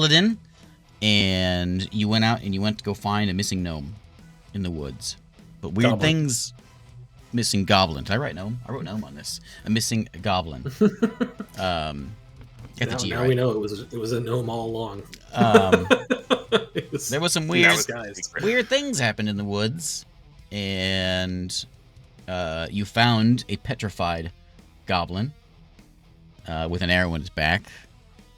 paladin, and you went out and you went to go find a missing gnome in the woods. But weird Goblin. things. Missing goblin. Did I write gnome? I wrote gnome on this. A missing goblin. Got the G Now right. we know it was a gnome all along. There was some weird things happened in the woods, and you found a petrified goblin with an arrow in his back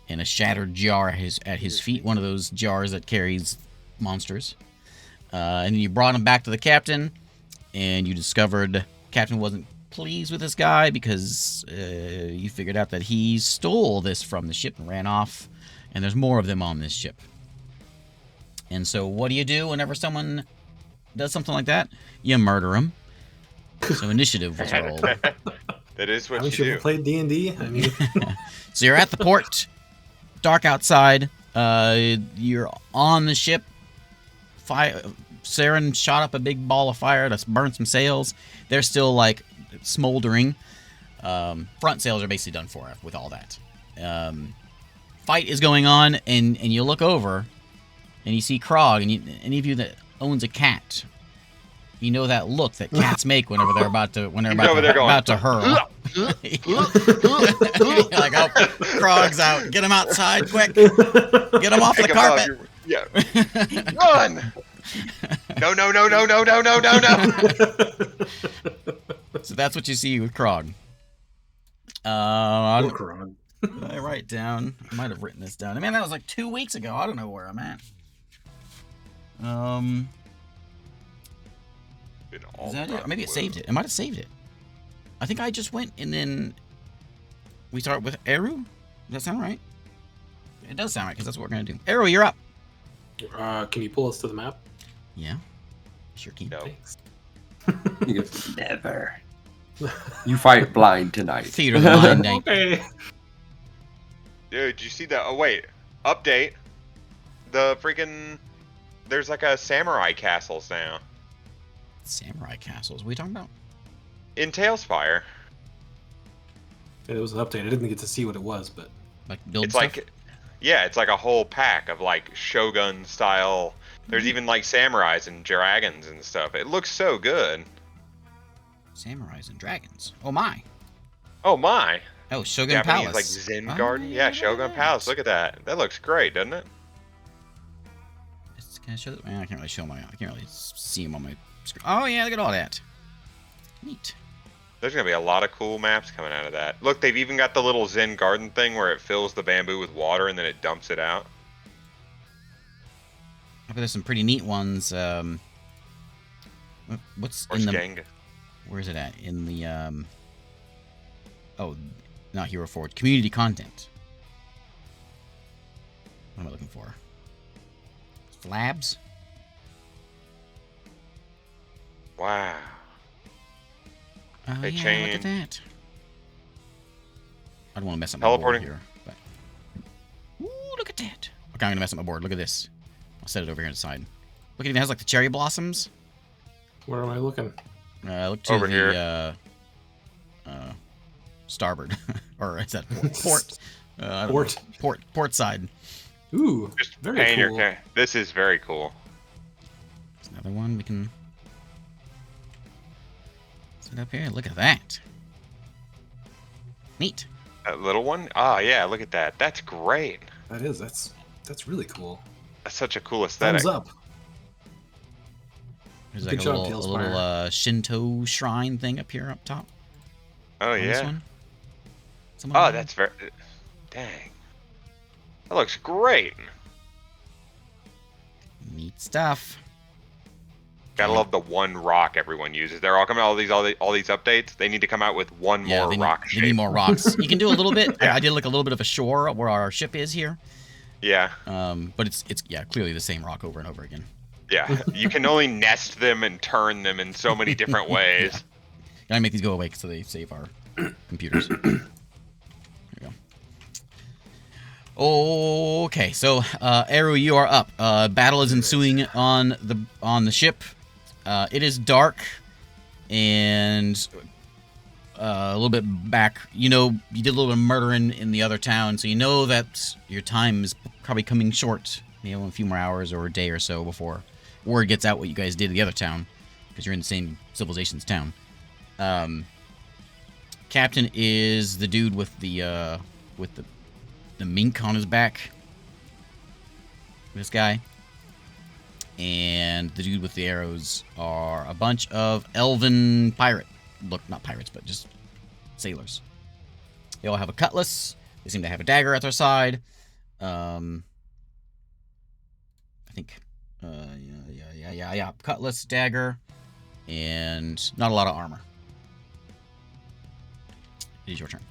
and a shattered jar at his feet, one of those jars that carries monsters. And you brought him back to the captain, and you discovered the captain wasn't pleased with this guy because you figured out that he stole this from the ship and ran off, and there's more of them on this ship. And so what do you do whenever someone does something like that? You murder him. So initiative was rolled. That is what Haven't you you do. ever played D&D? I mean, So you're at the port, dark outside. You're on the ship. Saren shot up a big ball of fire to burn some sails. They're still like smoldering. Front sails are basically done for with all that. Fight is going on, and you look over, and you see Krog, and any of you that owns a cat, you know that look that cats make whenever they're about to hurl. You're like, oh, Krog's out. Get him outside, quick. Get him off the carpet. Yeah. Run! No. So that's what you see with Krog. poor Krog. Did I write down? I might have written this down. I mean, that was like 2 weeks ago. I don't know where I'm at. Is that it? Or maybe it saved it. It might have saved it. I think I just went and then we start with Eru. Does that sound right? It does sound right because that's what we're gonna do. Eru, you're up. Can you pull us to the map? Yeah. Sure can. No. Thanks. He goes, never. You fight blind tonight. Theater of the Mind Night. Okay. Dude, did you see that? Oh, wait. Update. The freaking... There's like a samurai castles now. Samurai castles. What are you talking about? In Talespire. Yeah, it was an update. I didn't get to see what it was, but Like build It's stuff? like... Yeah, it's like a whole pack of like Shogun style. There's even like samurais and dragons and stuff. It looks so good. Samurais and dragons. Oh my. Oh my. Oh, Shogun Japanese Palace. like Zen Oh, garden. Yeah, Shogun Palace. Look at that. That looks great, doesn't it? Can I show that? I can't really show I can't really see them on my screen. Oh yeah, look at all that. Neat. There's gonna be a lot of cool maps coming out of that. Look, they've even got the little Zen garden thing where it fills the bamboo with water and then it dumps it out. I bet there's some pretty neat ones. What's Or in the? Jenga. Where's it at? In the Oh, not Hero Forge. Community content. What am I looking for? Flabs? Wow. Oh They yeah, look changed. at that. I don't want to mess up my Teleporting. board here. But... Ooh, look at that. Okay, I'm gonna mess up my board. Look at this. I'll set it over here on the side. Look, it even has like the cherry blossoms. where am I looking? Look to Over the here. Starboard, or is that port? I don't Port. know. Port side. Ooh, Just very paint your cool. ca- This is very cool. There's another one we can set up here. Look at that. Neat. That little one? Oh yeah, look at that. That's great. That's really cool. That's such a cool aesthetic. Thumbs up. There's Good like job, a little Talespire. Shinto shrine thing up here up top. Oh on this yeah. one. Someone Oh, on that's very... Dang. That looks great. there? Neat stuff. Gotta love the one rock everyone uses. They're all coming out all these updates. They need to come out with one Yeah, more rock they shape. need more rocks. You can do a little bit. Yeah. I did like a little bit of a shore where our ship is here. Yeah. But it's yeah, clearly the same rock over and over again. Yeah. You can only nest them and turn them in so many different ways. Gotta make these go away so they save our computers. There we go. Okay, so Eru, you are up. Battle is ensuing on the ship. It is dark, and a little bit back. You know, you did a little bit of murdering in the other town, so you know that your time is probably coming short. You know, a few more hours or a day or so before word gets out what you guys did in the other town, because you're in the same civilization's town. Captain is the dude with the mink on his back. This guy. And the dude with the arrows are a bunch of elven not pirates, but just sailors. They all have a cutlass. They seem to have a dagger at their side. I think, yeah. Cutlass, dagger, and not a lot of armor. It is your turn.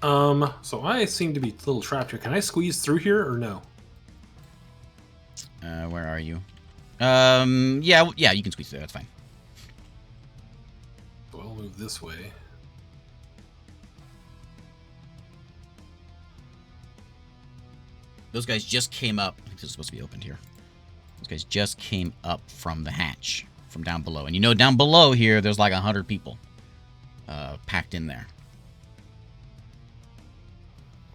So I seem to be a little trapped here. Can I squeeze through here or no? Where are you? Yeah, you can squeeze through. That's fine. So I'll move this way. Those guys just came up. I think this is supposed to be opened here. Those guys just came up from the hatch, from down below. And you know, down below here, there's like 100 people packed in there.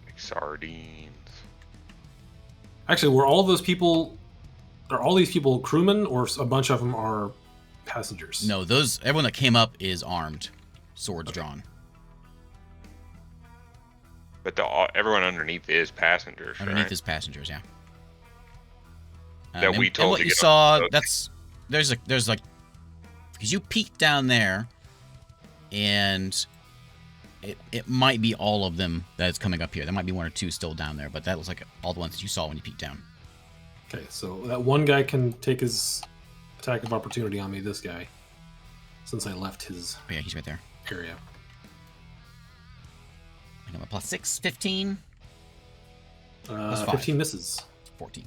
Like sardines. Actually, were all those people... Are all these people crewmen, or a bunch of them are passengers? No, everyone that came up is armed, swords drawn. But everyone underneath is passengers, Underneath right? is passengers, yeah. That we told and what to you get saw, on the boat. there's like, because you peeked down there, and it might be all of them that's coming up here. There might be one or two still down there, but that was like all the ones that you saw when you peeked down. Okay, so that one guy can take his attack of opportunity on me, this guy, since I left his Oh yeah, he's right there. area. I got my plus 6, 15, Plus 5. 15 misses. 14.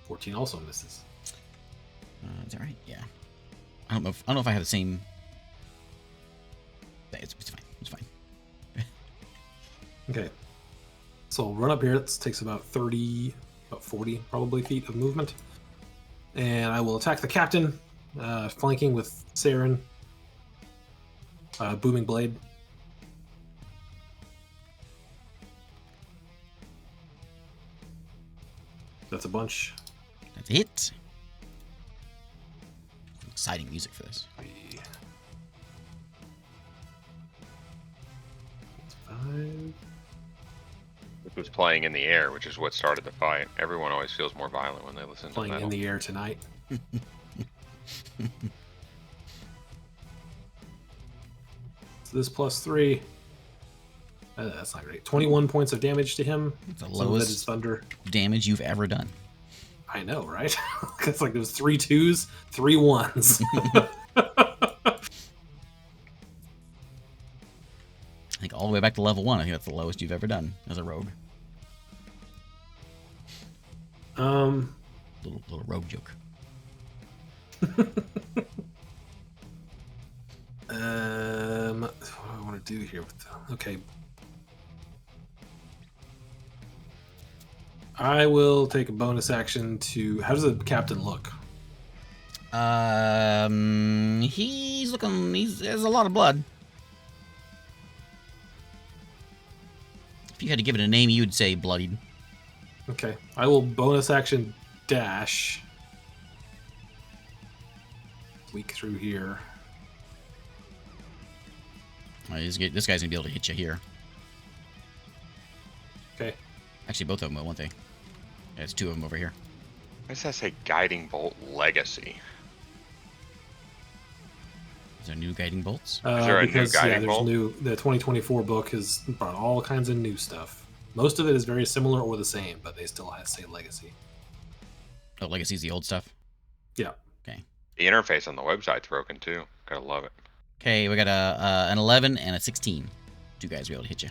14 also misses. Is that right? Yeah. I don't know if I have the same. It's fine. It's fine. Okay. So I'll run up here. It takes about 40 probably feet of movement. And I will attack the captain, flanking with Saren. Booming Blade. That's a bunch. That's a hit. Exciting music for this. 5. It was playing in the air, which is what started the fight. Everyone always feels more violent when they listen Playing to metal. in the air tonight. So this plus 3. That's not great. 21 points of damage to him. It's the Some of it lowest is thunder. damage you've ever done. I know, right? It's like those 3 2s, 3 1s. I think all the way back to level 1. I think that's the lowest you've ever done as a rogue. Little rogue joke. What do I want to do here with them? Okay. I will take a bonus action to... How does the captain look? He's looking... There's a lot of blood. If you had to give it a name, you would say bloodied. Okay. I will bonus action dash. Squeak through here. This guy's going to be able to hit you here. Okay. Actually, both of them will, won't they? Yeah, it's 2 of them over here. Why does that say Guiding Bolt Legacy? Is there new guiding bolts? Is there a new because, guiding there's bolt? the 2024 book has brought all kinds of new stuff. Most of it is very similar or the same, but they still say Legacy. Oh, Legacy's the old stuff? Yeah. Okay. The interface on the website's broken too. Gotta love it. Okay, we got an 11 and a 16. 2 guys will be able to hit you.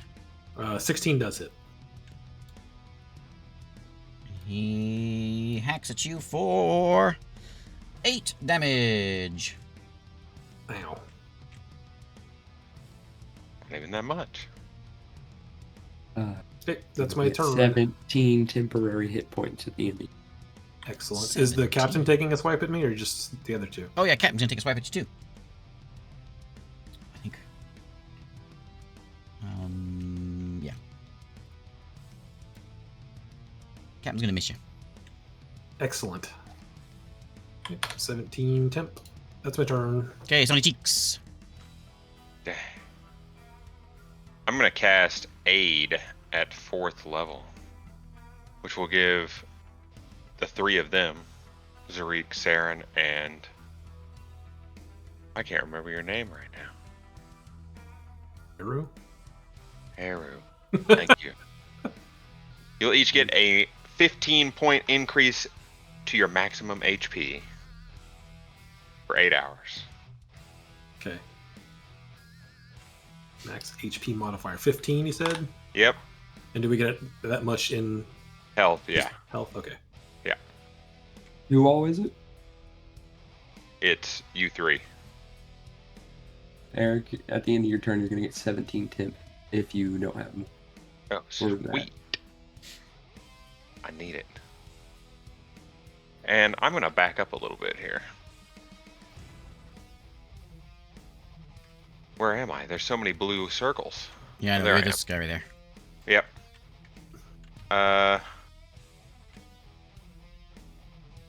16 does hit. He hacks at you for 8 damage. Ow. Not even that much. Okay, that's my turn. 17 temporary hit points at the end. Excellent. Is the 17. captain taking a swipe at me, or just the other 2? Oh yeah, Captain's gonna take a swipe at you too. I think. Captain's gonna miss you. Excellent. Okay, 17 temp. That's my turn. Okay, Sony Cheeks. I'm gonna cast Aid at 4th level, which will give the 3 of them, Zarik, Saren, and I can't remember your name right now. Hero? Haru. Thank you. You'll each get a 15-point increase to your maximum HP for 8 hours. Okay. Max HP modifier 15, you said? Yep. And do we get that much in Health, yeah. health? Okay. Yeah. Who all is it? It's you 3. Eric, at the end of your turn, you're going to get 17 temp if you don't have them. Oh, Or that. sweet. I need it. And I'm going to back up a little bit here. Where am I? There's so many blue circles. Yeah, I know. There I This guy right there. Yep.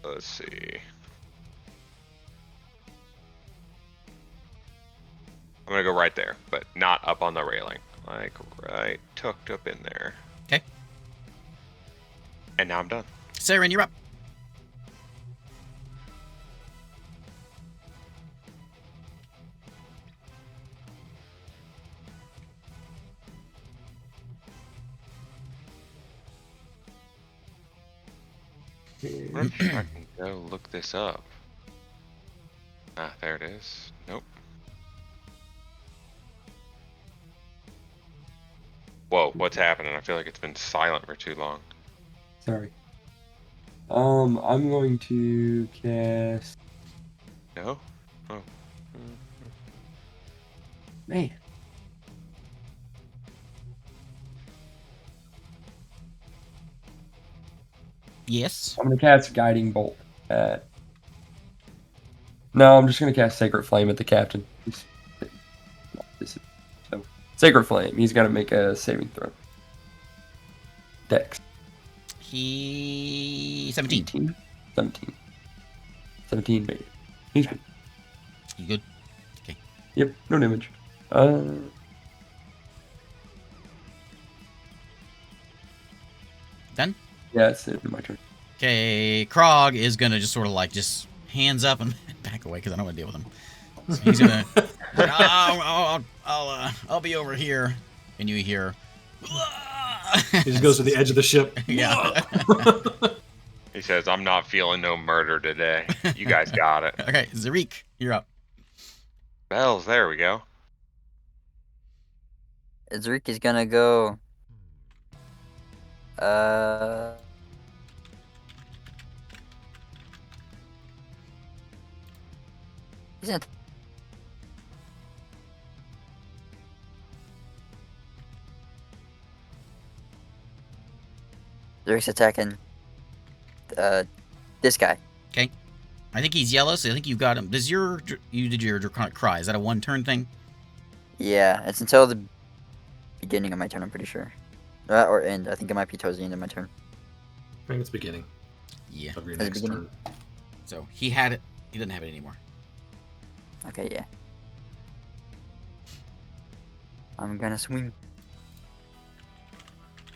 Let's see. I'm gonna go right there, but not up on the railing. Like right tucked up in there. Okay. And now I'm done. Saren, you're up. I'm sure I can go look this up. Ah, there it is. Nope. Whoa, what's happening? I feel like it's been silent for too long. Sorry. I'm going to cast... No? Oh. Man. Yes. I'm going to cast Guiding Bolt at... No, I'm just going to cast Sacred Flame at the captain. So, Sacred Flame. He's got to make a saving throw. Dex. He 17. 18? 17. 17, baby. He's good. You good? Yep, no damage. Done? Yeah, it's my turn. Okay, Krog is gonna just sort of like just hands up and back away because I don't want to deal with him. So he's gonna, I'll be over here, and you hear. He just goes to the edge of the ship. Yeah. He says, I'm not feeling no murder today. You guys got it. Okay, Zarik, you're up. Bells, there we go. Zarik is gonna go. He's gonna. Zarik's attacking. This guy. Okay. I think he's yellow, so I think you've got him. You did your Draconic Cry. Is that a one-turn thing? Yeah, it's until the beginning of my turn, I'm pretty sure. Or end. I think it might be towards the end of my turn. I think it's beginning Yeah. of your At the next beginning? turn. So he had it. He doesn't have it anymore. Okay, yeah. I'm gonna swing.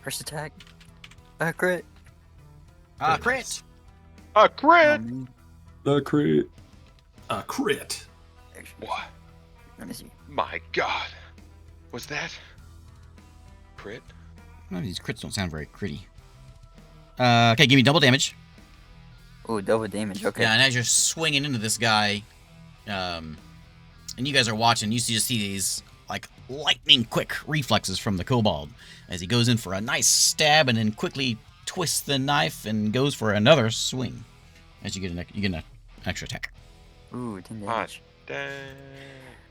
First attack. Crit. Crit. A crit! The crit. A crit. What? Let me see. My god. Was that? Crit? None of these crits don't sound very critty. Okay, give me double damage. Oh, double damage. Okay. Yeah, and as you're swinging into this guy, and you guys are watching, you just see these like lightning quick reflexes from the kobold as he goes in for a nice stab and then quickly twists the knife and goes for another swing. As you get an extra attack. Ooh, 10 Hot damage.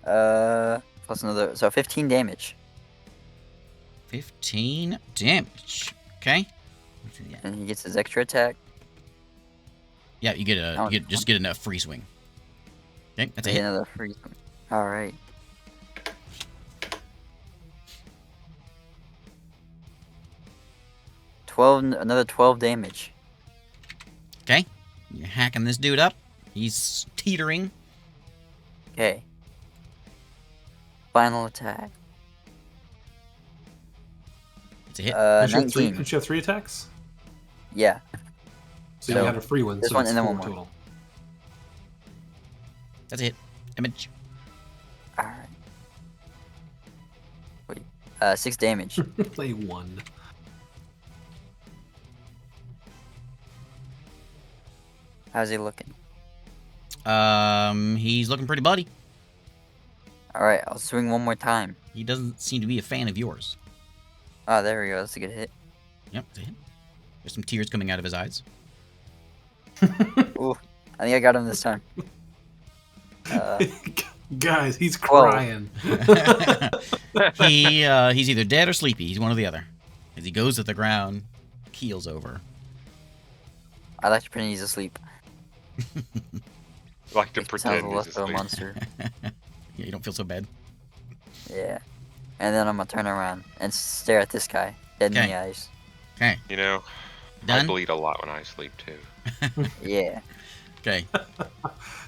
dang. Plus another. So 15 damage. 15 damage. Okay. And he gets his extra attack. Yeah, you just get a free swing. Okay, that's a hit. Another free. All right. Another 12 damage. Okay. You're hacking this dude up. He's teetering. Okay. Final attack. It's a hit. Don't you have 19. don't you have 3 attacks? Yeah. So, So, you had a free one, this so one it's and then 4 one more. total. That's a hit. Damage. Alright. Wait. 6 damage. Play 1. How's he looking? He's looking pretty bloody. Alright, I'll swing one more time. He doesn't seem to be a fan of yours. Oh, there we go. That's a good hit. Yep, it's a hit. There's some tears coming out of his eyes. Ooh, I think I got him this time. Guys, he's 12. crying. He's either dead or sleepy. He's one or the other. As he goes to the ground, keels over. I like to pretend he's asleep. Like to Makes me sound pretend less he's of a asleep. monster. Yeah, you don't feel so bad. Yeah. And then I'm gonna turn around and stare at this guy, dead in Okay. the eyes. Okay, You know, I done? bleed a lot when I sleep too. Yeah. Okay.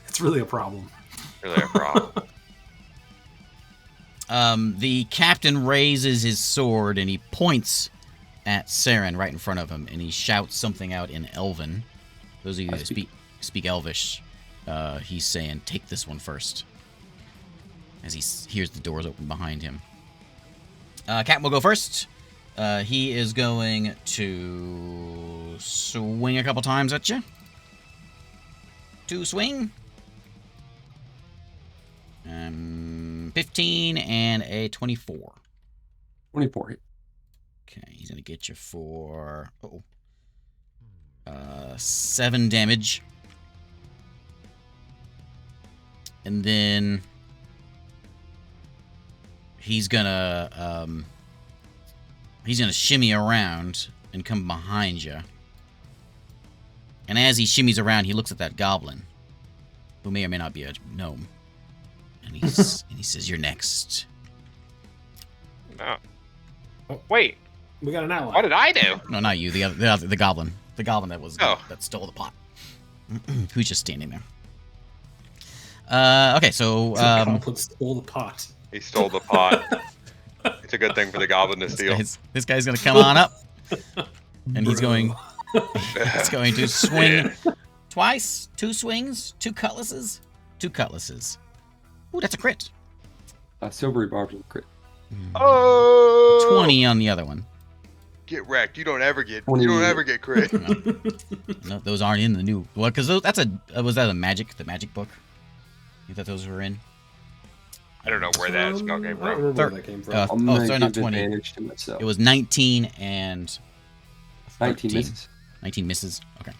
It's really a problem. Really a problem. The captain raises his sword and he points at Saren right in front of him, and he shouts something out in Elven. Those of you that speak Elvish, he's saying, "Take this one first." As he hears the doors open behind him. Captain will go first. He is going to swing a couple times at you. 2 swing. 15 and a 24. 24 hit. Okay, he's gonna get you for 7 damage, and then he's gonna shimmy around and come behind you. And as he shimmies around, he looks at that goblin, who may or may not be a gnome, and he says, "You're next." No. Wait, We got an ally. what did I do? No, not you. The goblin. The goblin that was that stole the pot. Who's just standing there? Okay, so Goblin stole the pot. He stole the pot. It's a good thing for the goblin to steal. this guy's gonna come on up, and he's going to swing twice. 2 swings, 2 cutlasses, 2 cutlasses. Ooh, that's a crit. Silvery Barb's a crit. Oh! 20 on the other one. Get wrecked. You don't ever get. 20. You don't ever get crit. No, those aren't in the new. Well, because that's was that the magic book? You thought those were in? I don't know where that spell came I don't from. remember where that came from. Oh, I'm gonna sorry, not give 20. advantage to myself. It was 19 and 19 13. misses. 19 misses. Okay.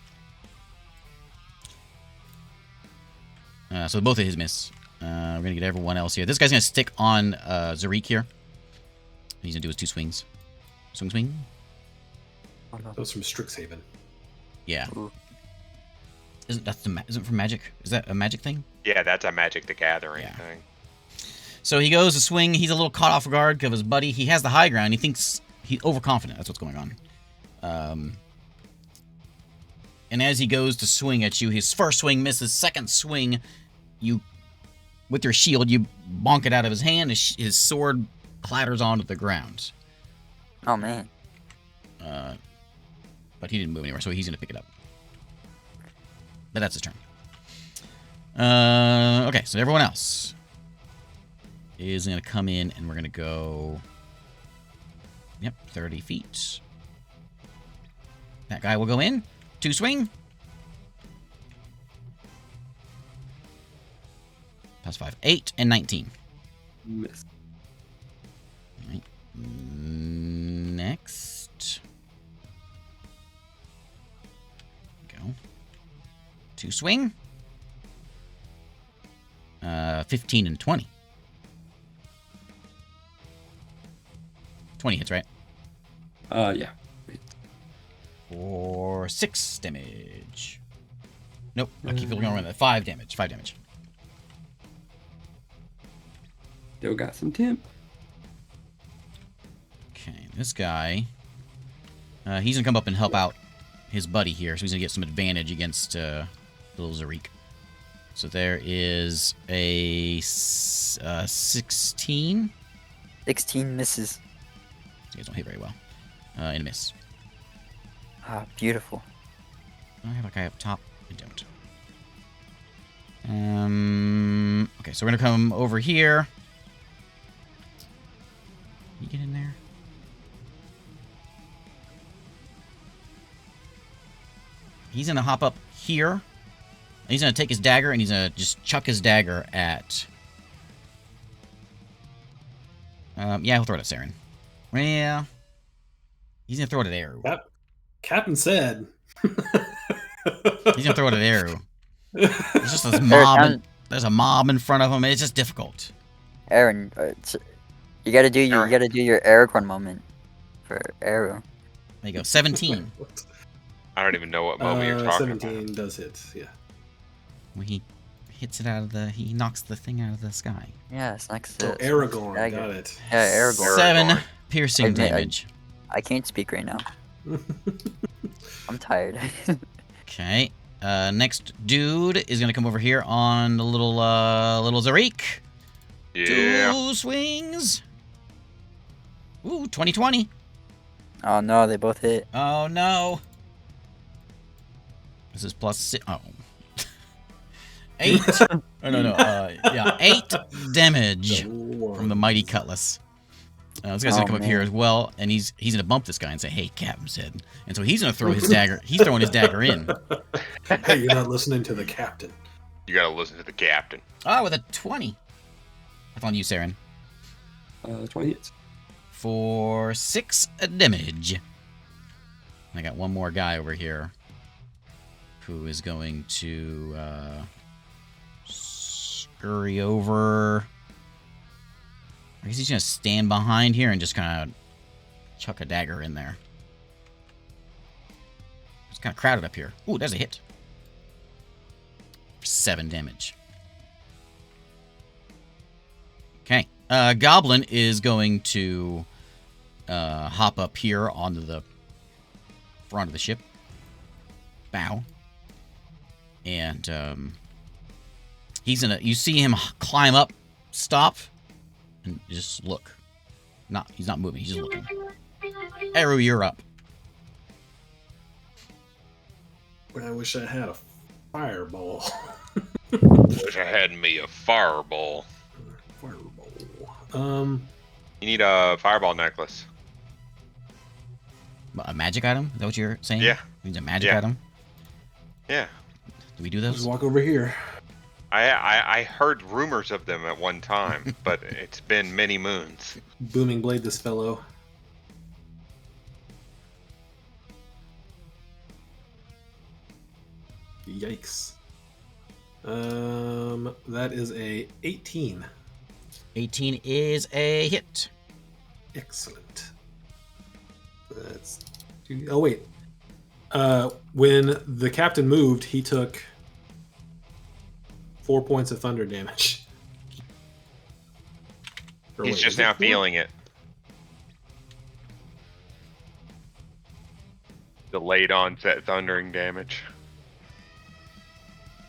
So both of his miss. We're gonna get everyone else here. This guy's gonna stick on Zarik here. He's gonna do his 2 swings. Swing, swing. That was from Strixhaven. Yeah. Ooh. Isn't it from Magic? Is that a Magic thing? Yeah, that's a Magic the Gathering Yeah. thing. So he goes to swing. He's a little caught off guard because his buddy. He has the high ground. He thinks he's overconfident. That's what's going on. And as he goes to swing at you, his first swing misses. Second swing, you, with your shield, you bonk it out of his hand. His sword clatters onto the ground. Oh man. But he didn't move anywhere, so he's gonna pick it up. But that's his turn. Okay, so everyone else is gonna come in, and we're gonna go. Yep, 30 feet. That guy will go in. 2 swing. Plus 5. 8 and 19. Miss. Alright. Next. Go. 2 swing. 15 and 20. 20 hits, right? Yeah. For 6 damage. Nope, I keep going around that. 5 damage. 5 damage. Still got some temp. Okay, this guy He's gonna come up and help out his buddy here, so he's gonna get some advantage against little Zarik. So there is a 16. 16 misses. You guys don't hit very well. And a miss. Ah, beautiful. Do I have a guy up top? I don't. Okay, so we're gonna come over here. Can you get in there? He's gonna hop up here. He's gonna take his dagger and he's gonna just chuck his dagger at. Yeah, he'll throw it at Saren. Yeah. He's gonna throw it at Eru. Captain said. He's gonna throw it at Eru. There's just this mob. There's a mob in front of him. It's just difficult. Aaron, you gotta do your Aragorn moment for Eru. There you go. 17. I don't even know what moment you're talking 17 about. does hit. Yeah. When he hits it out of the, he knocks the thing out of the sky. Yeah, it's next So to Aragorn, dagger. got it. Yeah, Aragorn. 7 piercing I mean, damage. I can't speak right now. I'm tired. Okay. Next dude is gonna come over here on the little Zarik. Yeah. 2 swings. Ooh, 20-20. Oh no, they both hit. Oh no. This is plus 6. Oh. 8. Oh no. Yeah, 8 damage from the mighty cutlass. This guy's gonna come up here as well, and he's gonna bump this guy and say, "Hey, Captain said," and so he's gonna throw his dagger. He's throwing his dagger in. Hey, you're not listening to the captain. You gotta listen to the captain. Oh, with a 20. That's on you, Saren. 20 hits. For 6 damage. I got one more guy over here who is going to scurry over. I guess he's going to stand behind here and just kind of chuck a dagger in there. It's kind of crowded up here. Ooh, there's a hit. 7 damage. Okay. Goblin is going to hop up here onto the front of the ship. Bow. And he's gonna. You see him climb up, stop, and just look. He's not moving. He's just looking. Eru, you're up. I wish I had a fireball. Wish I had me a fireball. Fireball. You need a fireball necklace. A magic item? Is that what you're saying? Yeah. You need a magic Yeah. item? Yeah. Do we do Just those? walk over here. I heard rumors of them at one time, but it's been many moons. Booming blade this fellow. Yikes. That is a 18. 18 is a hit. Excellent. That's. Oh wait. When the captain moved, he took 4 points of thunder damage. Or He's wait, just is it now 4? feeling it. Delayed onset thundering damage.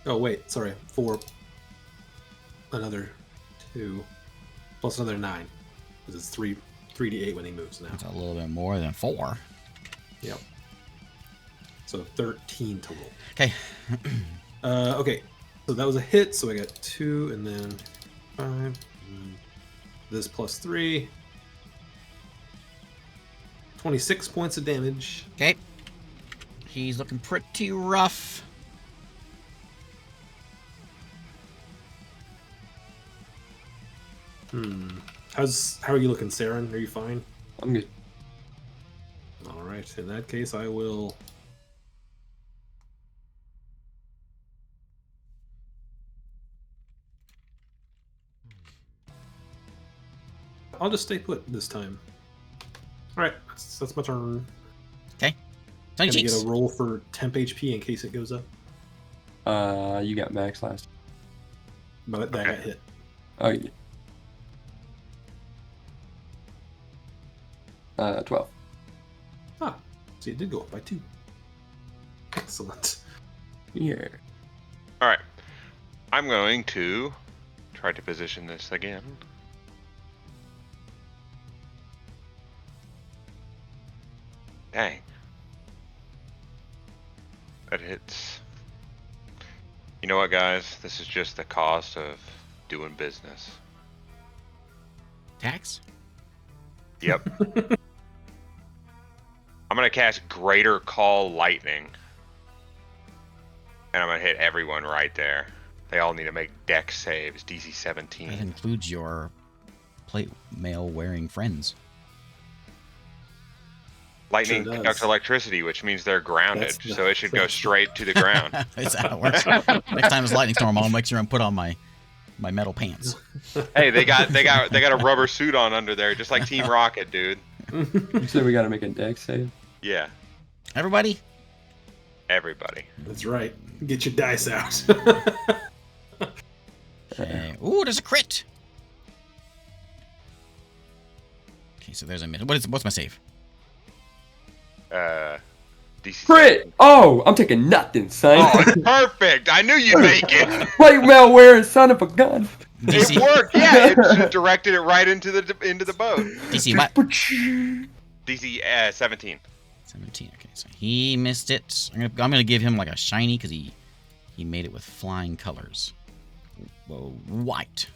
Oh wait, sorry, 4. Another 2 plus another 9, because it's 3d8 when he moves now. That's a little bit more than 4. Yep. So 13 total. Okay. Okay, so that was a hit. So I got 2 and then 5. And this plus 3. 26 points of damage. Okay. He's looking pretty rough. How are you looking, Saren? Are you fine? I'm good. All right. In that case, I will. I'll just stay put this time. All right, that's my turn. Okay. Can Tiny I get cheeks. a roll for temp HP in case it goes up? You got max last. But that got hit. Oh, yeah. 12. So See, it did go up by 2. Excellent. Yeah. All right. I'm going to try to position this again. Dang. That hits. You know what, guys? This is just the cost of doing business. Tax? Yep. I'm going to cast Greater Call Lightning. And I'm going to hit everyone right there. They all need to make dex saves, DC 17. That includes your plate mail wearing friends. Lightning Sure does. conducts electricity, which means they're grounded, That's- so it should go straight to the ground. That's how it works. Next time it's lightning storm, I'll make sure and put on my metal pants. Hey, they got a rubber suit on under there, just like Team Rocket, dude. You said we gotta make a deck save? Yeah, Everybody? everybody. That's right. Get your dice out. Okay. Ooh, there's a crit. Okay, so there's a minute. What's my save? DC. Crit! Oh, I'm taking nothing, son. Oh, it's perfect. I knew you'd make it. Plate mail wearing son of a gun. It worked. Yeah, it just directed it right into the boat. DC what? DC 17. 17. Okay, so he missed it. I'm gonna give him like a shiny because he made it with flying colors. Whoa, white.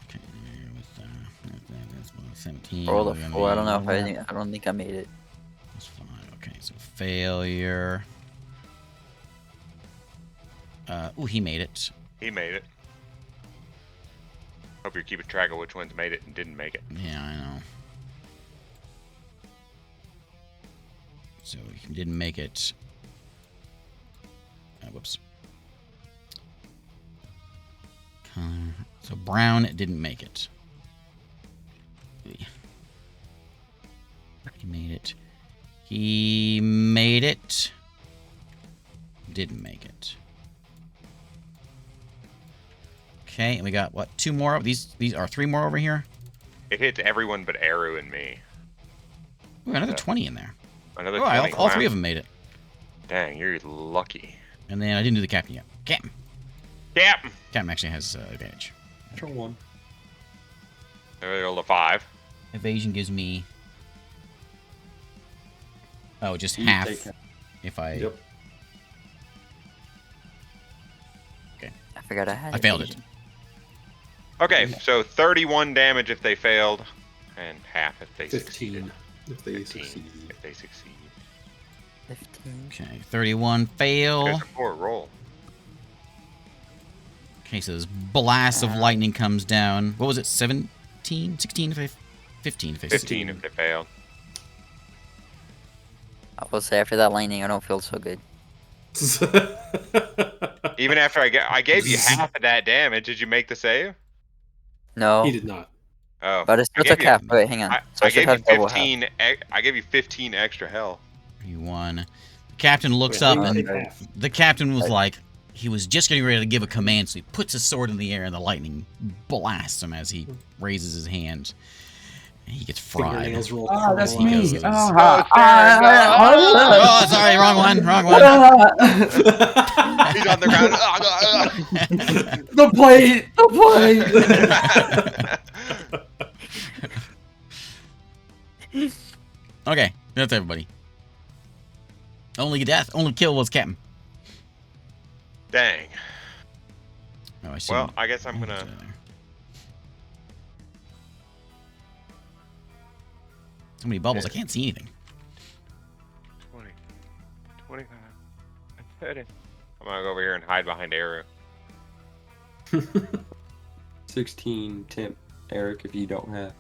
Okay, with 17. Roll a we're gonna 4. I don't know if be- I don't think I made it. That's fine. Okay, so failure. Ooh, he made it. He made it. Hope you're keeping track of which ones made it and didn't make it. Yeah, I know. So he didn't make it. Whoops. So Brown didn't make it. He made it. He made it. Didn't make it. Okay, and we got what? 2 more. These are 3 more over here. It hits everyone but Eru and me. Ooh, another 20 in there. Another Oh, 20. all 3 Wow. of them made it. Dang, you're lucky. And then I didn't do the captain yet. Captain. Captain. Captain actually has advantage. Control 1. There we go to 5. Evasion gives me. Oh, just You half. take it. If I. Yep. I forgot I had I failed it. evasion. Okay, so 31 damage if they failed, and half if they 15. succeeded. If they 15 succeed. if they succeed. 15. Okay, 31 fail. That's a poor roll. Okay, so this blast of lightning comes down. What was it? 17? 16 if I. 15 if I 15 if they failed. I will say after that lightning, I don't feel so good. Even after I gave you half of that damage, did you make the save? No, He did not. Oh, but it's I still gave took you- half. Wait, hang on. So I, I should gave you have double half. 15. I gave you 15 extra health. 31. The captain looks Yeah, up we and take half. the captain was like, he was just getting ready to give a command, so he puts his sword in the air and the lightning blasts him as he raises his hand. And he gets fried. Fingernails roll. Oh, that's He me. goes, Oh, Oh, sorry, wrong one, wrong one. He's on the ground. The plate! The plate! Okay, that's everybody. Only death, only kill was captain. Dang. Oh, I see. Well, I guess I'm gonna. So many bubbles, I can't see anything. 20, 25, 30. I'm gonna go over here and hide behind Eru. 16 temp, Eric, if you don't have.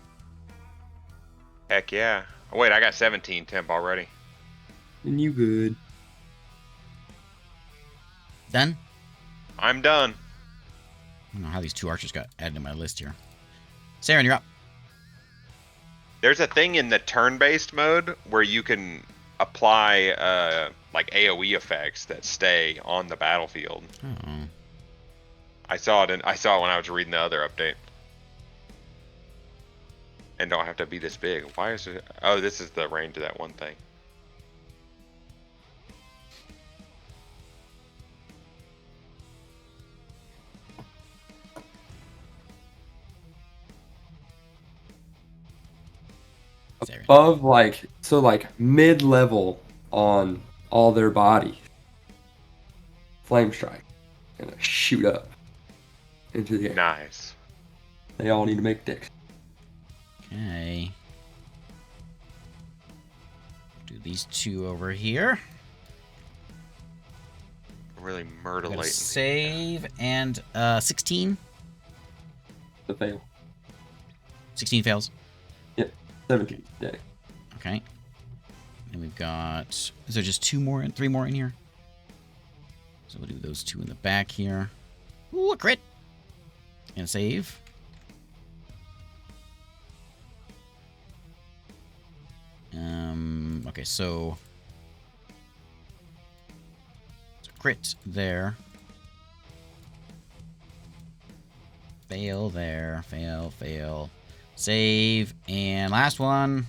Heck yeah. Oh, wait, I got 17 temp already. Then you good. Done? I'm done. I don't know how these 2 archers got added to my list here. Saren, you're up. There's a thing in the turn-based mode where you can apply like AOE effects that stay on the battlefield. Oh. I saw it when I was reading the other update. And don't have to be this big. Why is it? Oh, this is the range of that one thing. above, like, so like mid-level on all their body. Flame strike. Gonna shoot up into the air. Nice. They all need to make dicks. Okay. Do these two over here. Really Got murder-lating. a save and 16. The fail. 16 fails. 17 deck. Okay. And we've got. Is there just 2 more and 3 more in here? So we'll do those 2 in the back here. Ooh, a crit. And a save. Okay, so crit there. Fail there. Fail, fail. Save. And last one.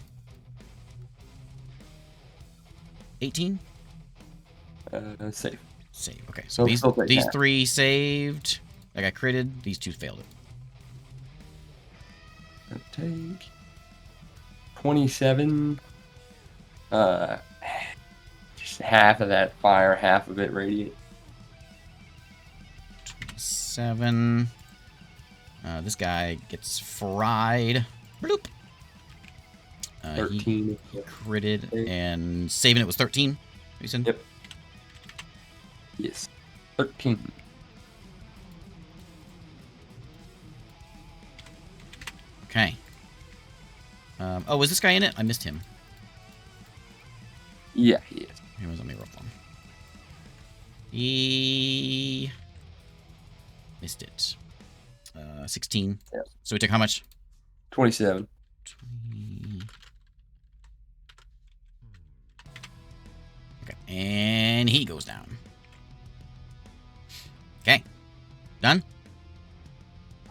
18? Save. Save. Okay, so Don't still take these that. 3 saved. I got critted. These 2 failed it. Take 27. Just half of that fire, half of it radiant. 7. This guy gets fried. Bloop. He 13. critted and saving it was 13. You said? Yep. Yes. 13. Okay. Oh, was this guy in it? I missed him. Yeah, he is. He was on me roll for him. He missed it. 16. Yep. So we took how much? 27. 20. Okay, and he goes down. Okay, done.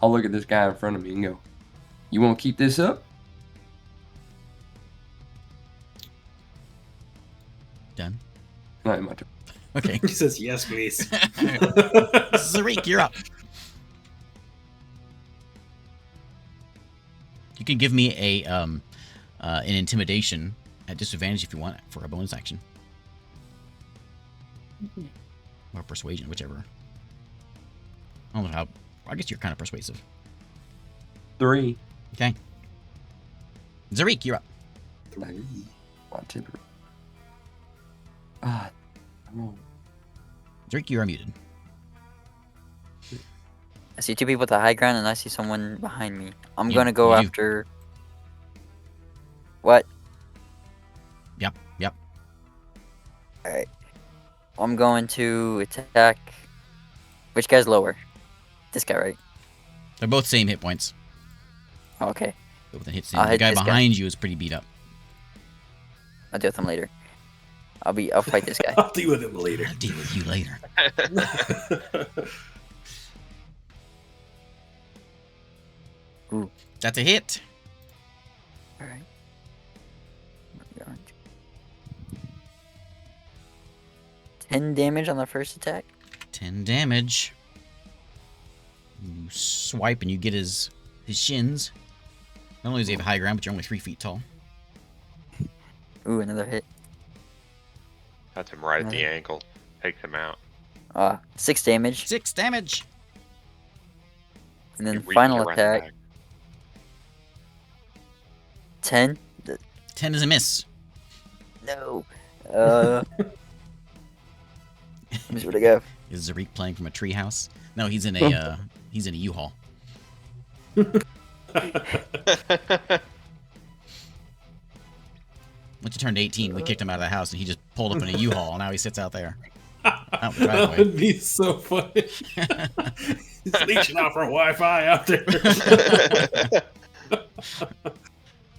I'll look at this guy in front of me and go, "You want to keep this up?" Done. Not my turn. Okay. He says, yes, please. Zarik, you're up. You can give me a an intimidation at disadvantage if you want for a bonus action. Or persuasion, whichever. I don't know how. I guess you're kind of persuasive. 3. Okay. Zarik, you're up. 3. My temper. Ah, come on. Zarik, you are muted. I see 2 people at the high ground, and I see someone behind me. I'm You- gonna go you do. after. What? Yep, yep. Alright. I'm going to attack. Which guy's lower? This guy, right? They're both same hit points. Oh, okay. Both hit I'll the hit guy this guy. behind you is pretty beat up. I'll deal with him later. I'll fight this guy. I'll deal with him later. I'll deal with you later. Ooh. That's a hit. Alright. 10 damage on the first attack. 10 damage. You swipe and you get his shins. Not only does he have high ground, but you're only 3 feet tall. Ooh, another hit. That's him right at the ankle. Takes him out. 6 damage. 6 damage. And You then reach final around the attack. back. 10. 10 is a miss. No. Let me see what I got. Is Zarik playing from a treehouse? No, he's in a he's in a U-Haul. Once he turned 18, we kicked him out of the house, and he just pulled up in a U-Haul, and now he sits out there. Out the That driveway. would be so funny. He's leeching out for Wi-Fi out there.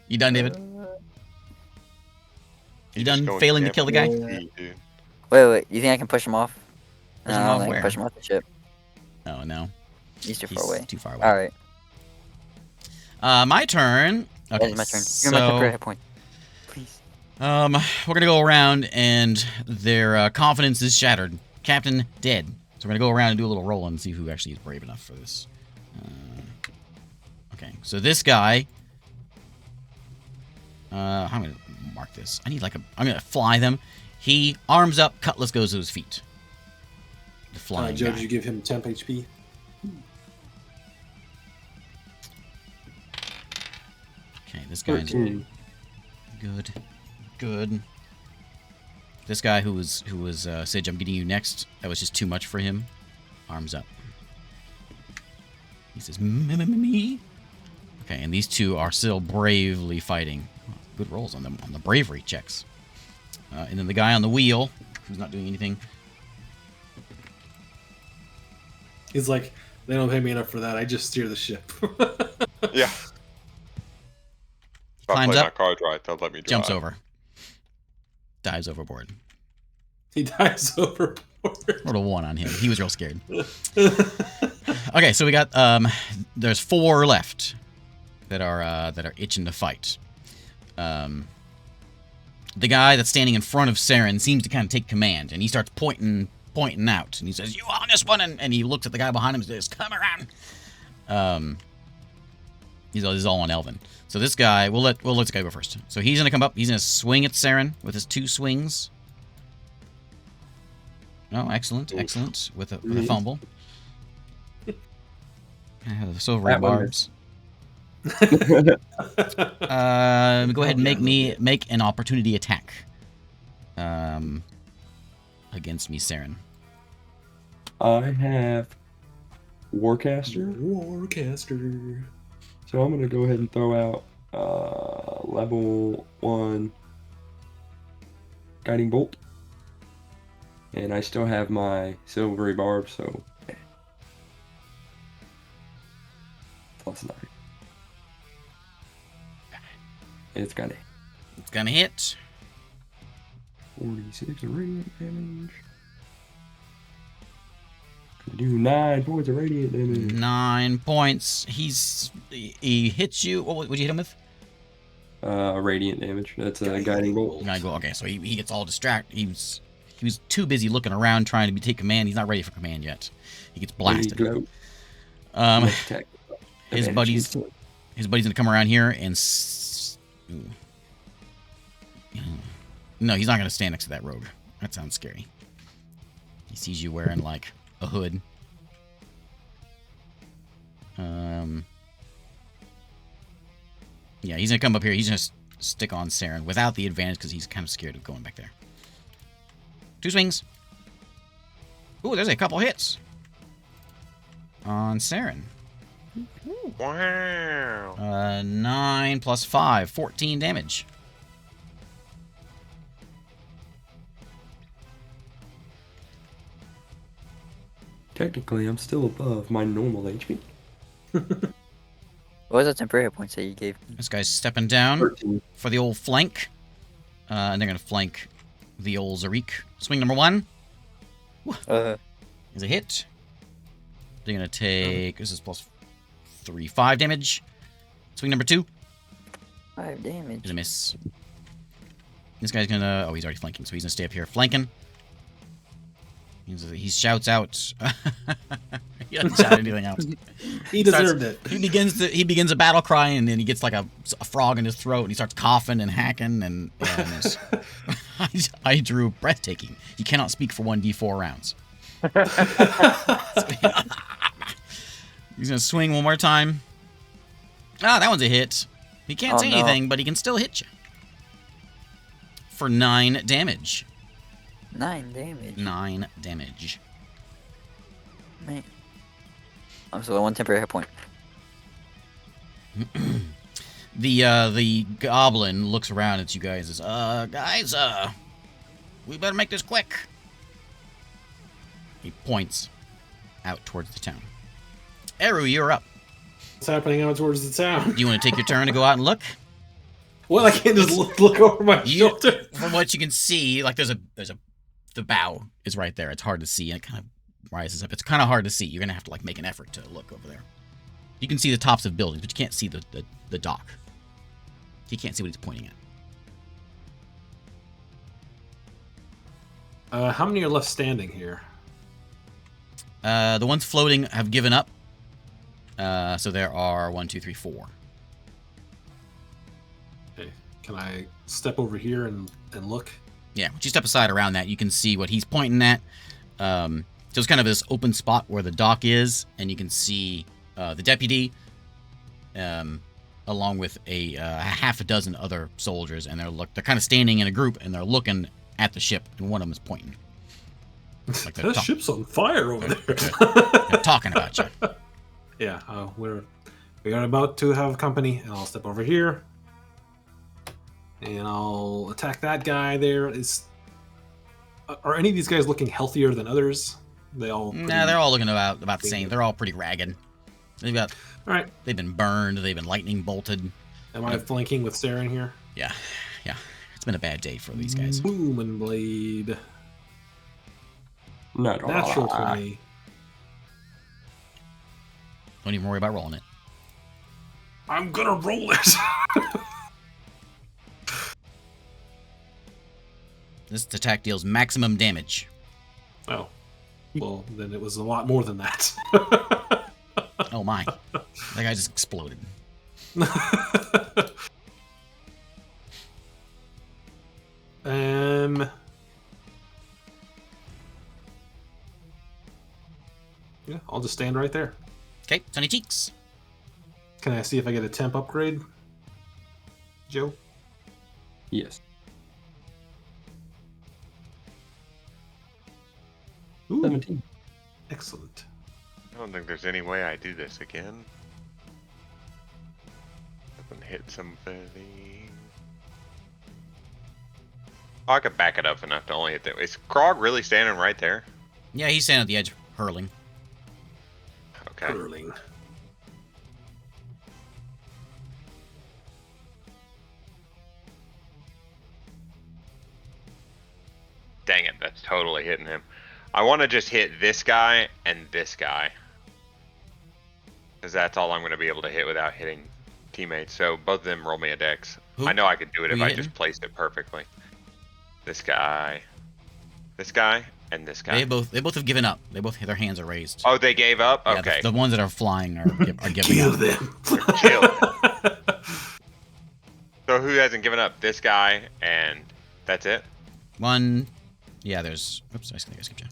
You done, David? You Just done going failing to kill the guy? camping, dude. Wait. You think I can push him off? Push him No, off I where? can push him off the ship. Oh, no. He's too He's far away. too far away. Alright. My turn. Okay, That is my turn. You're my temporary hit point. Please. we're gonna go around, and their confidence is shattered. Captain dead. So we're gonna go around and do a little roll and see who actually is brave enough for this. Okay, so this guy I'm gonna mark this. I need like I'm gonna fly them. He arms up, cutlass goes to his feet. The flying Joe, guy. did you give him temp HP? Okay, this guy's 13. good. This guy who was Sage, I'm getting you next. That was just too much for him. Arms up. He says me. Okay, and these two are still bravely fighting. Good rolls on the bravery checks. And then the guy on the wheel, who's not doing anything. He's like, they don't pay me enough for that. I just steer the ship. Yeah. If I Climbs play my up, cards right, they'll let me drive. jumps over. Dives overboard. He dives overboard. Rolled a 1 on him. He was real scared. Okay, so we got there's 4 left that are itching to fight. The guy that's standing in front of Saren seems to kind of take command, and he starts pointing out, and he says, "You on this one?" And he looks at the guy behind him and says, "Come around." This is all on Elven. So this guy, we'll let this guy go first. So he's gonna come up. He's gonna swing at Saren with his 2 swings. Oh, excellent, excellent. With a fumble. Silvery That one barbs. Go ahead and make an opportunity attack. Against me, Saren. I have Warcaster, Warcaster. so I'm gonna go ahead and throw out level 1 Guiding Bolt, and I still have my Silvery Barb, so +9. It's Gonna hit. 46 radiant damage. Do 9 points of radiant damage. 9 points. He hits you. What would you hit him with? Radiant damage. That's a guiding bolt. Okay, so he gets all distracted. He was too busy looking around trying to take command. He's not ready for command yet. He gets blasted. His buddy's gonna come around here and. No, he's not gonna stand next to that rogue. That sounds scary. He sees you wearing like a hood. Yeah, he's gonna come up here. He's gonna stick on Saren without the advantage because he's kind of scared of going back there. 2 swings. Ooh, there's a couple hits on Saren. Wow. 9 plus 5, 14 damage. Technically, I'm still above my normal HP. What was the temporary points that you gave? This guy's stepping down 13. for the old flank. And they're going to flank the old Zarik. Swing number 1 is a hit. They're going to take... This is +3, 5 damage. Swing number 2 5 damage. is a miss. This guy's going to... Oh, he's already flanking, so he's going to stay up here flanking. He shouts out. He doesn't shout anything out. He deserved it. He begins a battle cry, and then he gets like a frog in his throat, and he starts coughing and hacking, and I drew breathtaking. You cannot speak for 1d4 rounds. He's gonna swing one more time. Ah, that one's a hit. He can't say anything, but he can still hit you for 9 damage. 9 damage. 9 damage. Man. I'm still at 1 temporary hit point. The goblin looks around at you guys and says, guys, we better make this quick. He points out towards the town. Eru, you're up. What's happening out towards the town? Do you want to take your turn to go out and look? Well, I can't just look over my shoulder. From what you can see, like the bow is right there. It's hard to see, and it kind of rises up. It's kind of hard to see. You're gonna have to like make an effort to look over there. You can see the tops of buildings, but you can't see the dock. You can't see what he's pointing at. How many are left standing here? The ones floating have given up. So there are 1, 2, 3, 4. Okay. Can I step over here and look? Yeah, once you step aside around that, you can see what he's pointing at. So it's kind of this open spot where the dock is, and you can see the deputy, along with a half a dozen other soldiers, and they're kind of standing in a group, and they're looking at the ship, and one of them is pointing. Like That ship's on fire over there. They're talking about you. Yeah, we are about to have company, and I'll step over here, and I'll attack that guy there. Are any of these guys looking healthier than others? They're all looking about the same. They're all pretty ragged. All right. They've been burned. They've been lightning bolted. Am I flanking with Saren here? Yeah. It's been a bad day for these guys. Boom and blade. Not Natural 20. Don't even worry about rolling it. I'm gonna roll it. This attack deals maximum damage. Oh, well, then it was a lot more than that. Oh my. That guy just exploded. Yeah, I'll just stand right there. Okay, Sunny Cheeks. Can I see if I get a temp upgrade, Joe? Yes. Ooh, 17. excellent. I don't think there's any way I do this again. And hit somebody. Oh, I could back it up enough to only hit that. Is Krog really standing right there? Yeah, he's standing at the edge, hurling. Okay. Hurling. Dang it, that's totally hitting him. I want to just hit this guy and this guy. Because that's all I'm going to be able to hit without hitting teammates. So both of them roll me a dex. Who? I know I could do it Who if you I hitting? just placed it perfectly. This guy, and this guy. They both have given up. Their hands are raised. Oh, they gave up? Yeah, Okay. the ones that are flying are giving Kill up. them. Kill. So who hasn't given up? This guy, and that's it? One. Yeah, there's. Oops, I skipped you.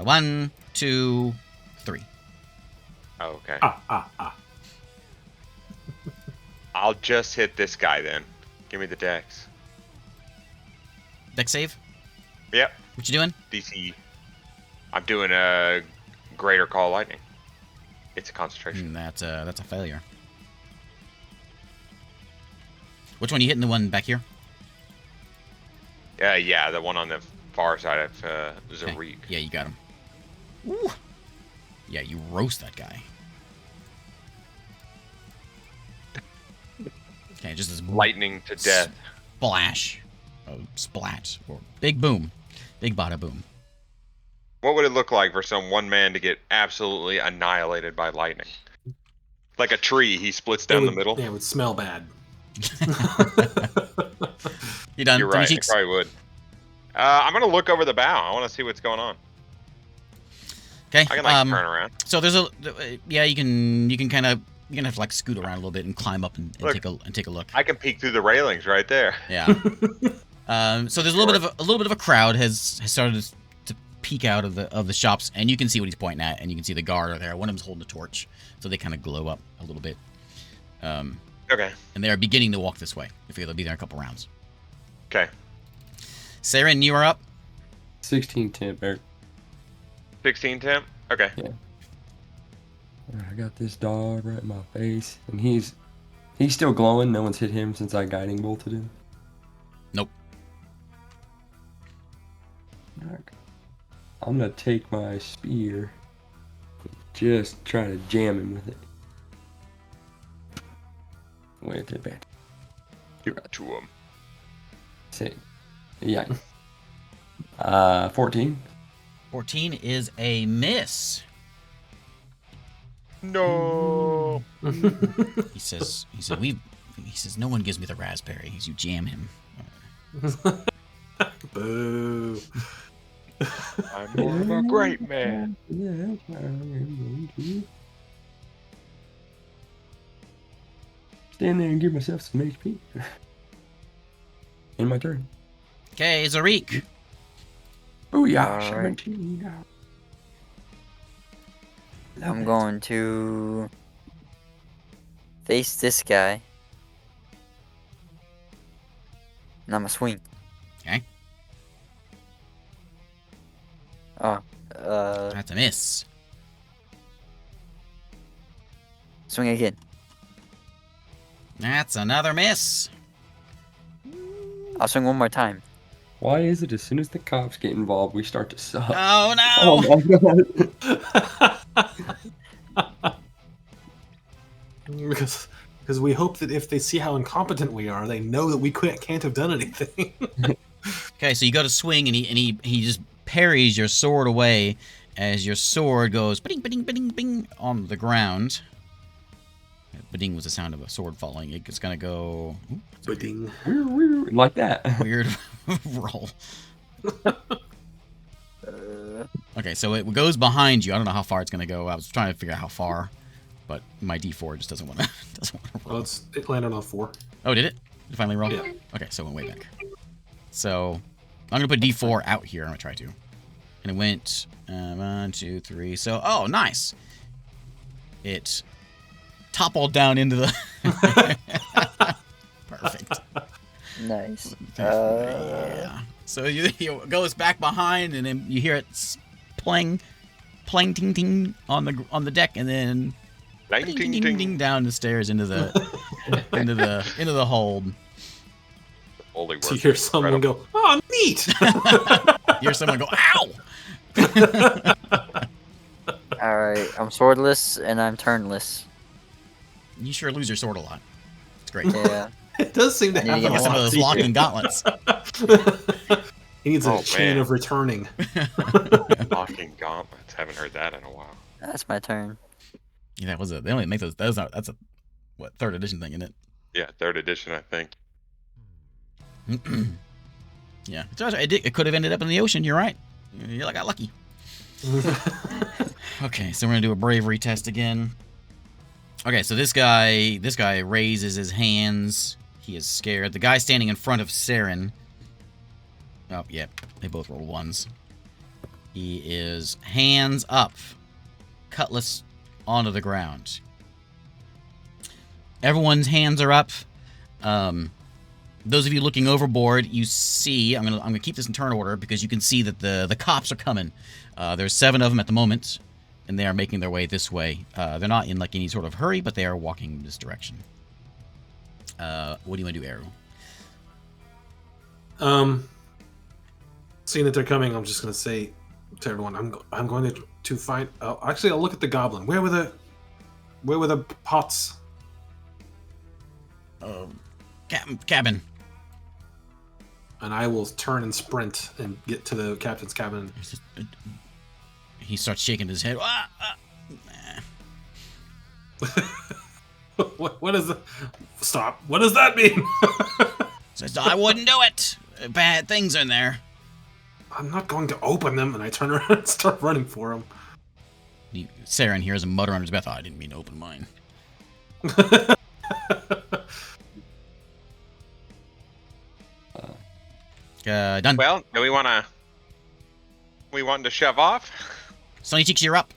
1, 2, 3. Oh, okay. Ah. I'll just hit this guy then. Give me the dex. Deck save. Yep. What you doing? DC. I'm doing a greater call lightning. It's a concentration. That's a failure. Which one? You hitting the one back here? Yeah, the one on the far side of Okay. Zarik. Yeah, you got him. Ooh. Yeah, you roast that guy. Okay, just this Lightning to death. splash. Oh, splat. Or big boom. Big bada boom. What would it look like for some one man to get absolutely annihilated by lightning? Like a tree, he splits down the middle. Yeah, it would smell bad. You done? You're Sunny right, it Cheeks? probably would. I'm gonna look over the bow. I want to see what's going on. Okay. I can like turn around. So there's you can kind of have to like scoot around a little bit and climb up and take a look. I can peek through the railings right there. Yeah. So there's a little bit of a crowd has started to peek out of the shops, and you can see what he's pointing at, and you can see the guard are there. One of them's holding a torch, so they kind of glow up a little bit. Okay. And they are beginning to walk this way. I figure they'll be there in a couple rounds. Okay. Saren, you are up. 16 temp, Eric. 16 temp. Okay. Yeah. I got this dog right in my face, and he's still glowing. No one's hit him since I guiding bolted him. Nope. I'm gonna take my spear, just try to jam him with it. With advantage. Give it to him. Say, yeah. 14. 14 is a miss. No. He says no one gives me the raspberry. You jam him. Boo. I'm more of a great man. Yeah, I'm going to stand there and give myself some HP. In my turn. Okay, Zarik. Oh yeah, All right. 17. Love I'm it. going to face this guy. And I'm gonna swing. Okay. Oh, That's a miss. swing again. That's another miss. I'll swing one more time. Why is it as soon as the cops get involved, we start to suck? Oh no! Oh my god. Because we hope that if they see how incompetent we are, they know that we can't have done anything. Okay, so you go to swing, and he just parries your sword away as your sword goes bing, bing, bing, bing on the ground. Bing was the sound of a sword falling. It's gonna go. Ooh, that's a Ba-ding. Like that. weird roll. Uh, Okay, so it goes behind you. I don't know how far it's gonna go. I was trying to figure out how far, but my D4 just doesn't want to roll. Well, it landed on 4. Oh, did it? Did it finally roll? Yeah. Okay, so it went way back. So I'm gonna put D4 out here. I'm gonna try to, and it went 1, 2, 3. So nice. It toppled down into the. Perfect. nice. Yeah. So it goes back behind, and then you hear it playing, ting ting on the deck, and then Ding, ding ding, ding ding. ding down the stairs into the into the hold. Holy To work. hear someone go, "Oh, neat!" You hear someone go, "Ow!" Alright, I'm swordless and I'm turnless. You sure lose your sword a lot. It's great. Yeah. It does seem to I need to happen get a Some of lot. those to you. locking gauntlets. He needs a Oh, chain man. of returning. Locking gauntlets. Haven't heard that in a while. That's my turn. Yeah, that was they only make those. That's a what 3rd edition thing, isn't Yeah, 3rd edition, I think. it? Yeah, it could have ended up in the ocean. You're right. You got lucky. Okay, so we're gonna do a bravery test again. Okay, so this guy raises his hands. He is scared. The guy standing in front of Saren. Oh, yeah, they both rolled 1s. He is hands up, cutlass onto the ground. Everyone's hands are up. Those of you looking overboard, you see. I'm gonna keep this in turn order because you can see that the cops are coming. There's 7 of them at the moment, and they are making their way this way. They're not in like any sort of hurry, but they are walking this direction. What do you want to do, Arrow? Seeing that they're coming, I'm just gonna say to everyone, I'm going to find. Actually, I'll look at the goblin. Where were the pots? Cabin. And I will turn and sprint and get to the captain's cabin. He starts shaking his head. What is the? Stop! What does that mean? Says, I wouldn't do it. Bad things in there. I'm not going to open them. And I turn around and start running for him. Saren hears a mutter under his breath. I didn't mean to open mine. Done. Well, do we want to shove off? Sunny Cheeks, you're up.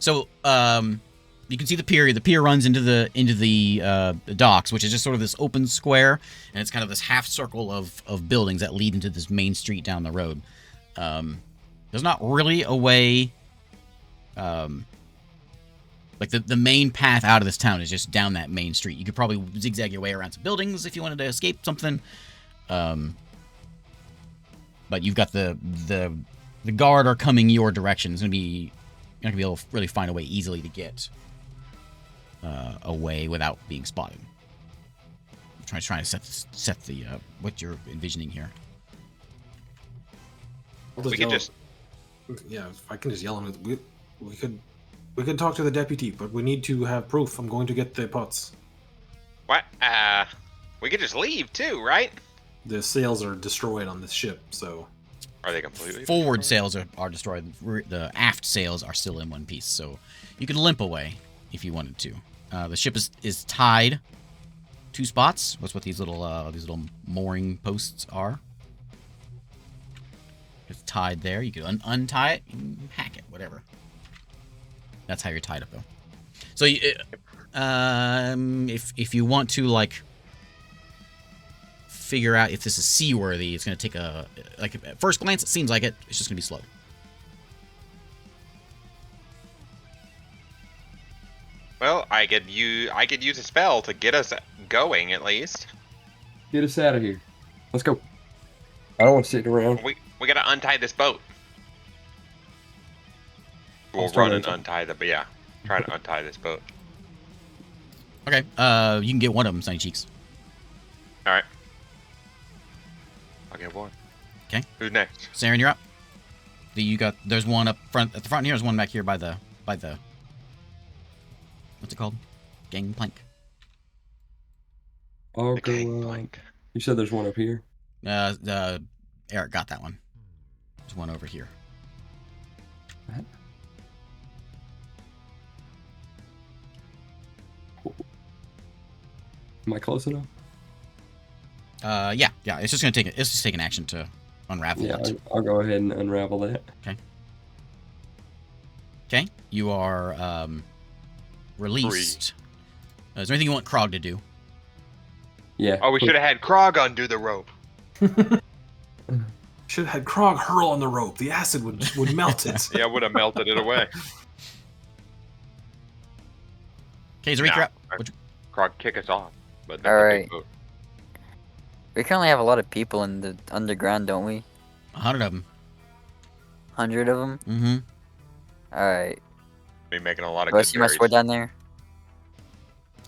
So, you can see the pier. The pier runs into the docks, which is just sort of this open square, and it's kind of this half circle of buildings that lead into this main street down the road. There's not really a way. Like the main path out of this town is just down that main street. You could probably zigzag your way around some buildings if you wanted to escape something. But you've got the guard are coming your direction. It's you're not gonna be able to really find a way easily to get away without being spotted. I'm trying to set the what you're envisioning here. I'll We can yell- just Yeah, if I can just yell at him. We could talk to the deputy, but we need to have proof. I'm going to get the pots. what? We could just leave too, right? The sails are destroyed on this ship, so Are they completely Forward destroyed? sails are destroyed. The aft sails are still in one piece, so you could limp away if you wanted to. The ship is tied 2 spots. That's what these little mooring posts are. It's tied there. You can untie it, you can hack it, whatever. That's how you're tied up, though. So, if you want to like figure out if this is seaworthy, it's gonna take at first glance it seems like it. It's just gonna be slow. Well, I could use a spell to get us going at least. Get us out of here. Let's go. I don't want to sit around. We gotta untie this boat. We'll run and untie the, but yeah, try to untie this boat. Okay. You can get one of them, Sunny Cheeks. All right. I'll get one. Okay. Who's next? Saren, you're up. There's one up front at the front here. There's one back here by the what's it called? Gangplank. I'll The go. gangplank. You said there's one up here. Eric got that one. There's one over here. Am I close enough? Yeah. It's just take an action to unravel Yeah, it. I'll go ahead and unravel that. Okay. You are released. Is there anything you want Krog to do? Yeah. Oh, we should have had Krog undo the rope. Should have had Krog hurl on the rope. The acid would melt it. Yeah, would have melted it away. Okay, Zarek, you're up. Krog kick us off. But All right. We currently have a lot of people in the underground, don't we? 100 of them. 100 of them? Mm-hmm. Alright. Be making a lot of Do I good see my berries. sword down there?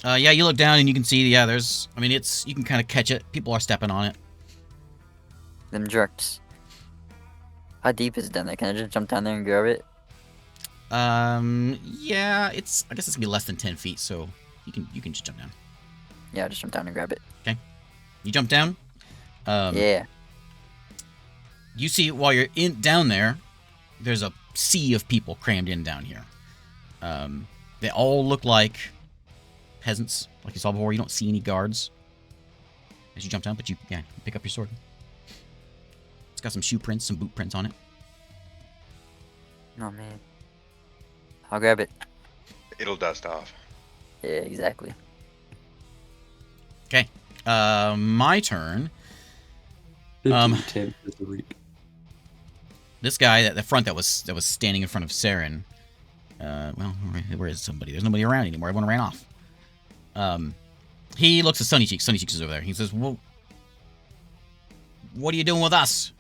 Yeah, you look down and you can see, you can kind of catch it. People are stepping on it. Them jerks. How deep is it down there? Can I just jump down there and grab it? Yeah, I guess it's gonna be less than 10 feet, so you can just jump down. Yeah, I'll just jump down and grab it. You jump down. Yeah. You see, while you're down there, there's a sea of people crammed in down here. They all look like peasants, like you saw before. You don't see any guards as you jump down, but you pick up your sword. It's got some shoe prints, some boot prints on it. Oh, man. I'll grab it. It'll dust off. Yeah, exactly. Okay. My turn. 15 10 is the reap. This guy at the front that was standing in front of Saren. Well, where is somebody? There's nobody around anymore. Everyone ran off. He looks at Sunny Cheeks. Sunny Cheeks is over there. He says, "Well, what are you doing with us?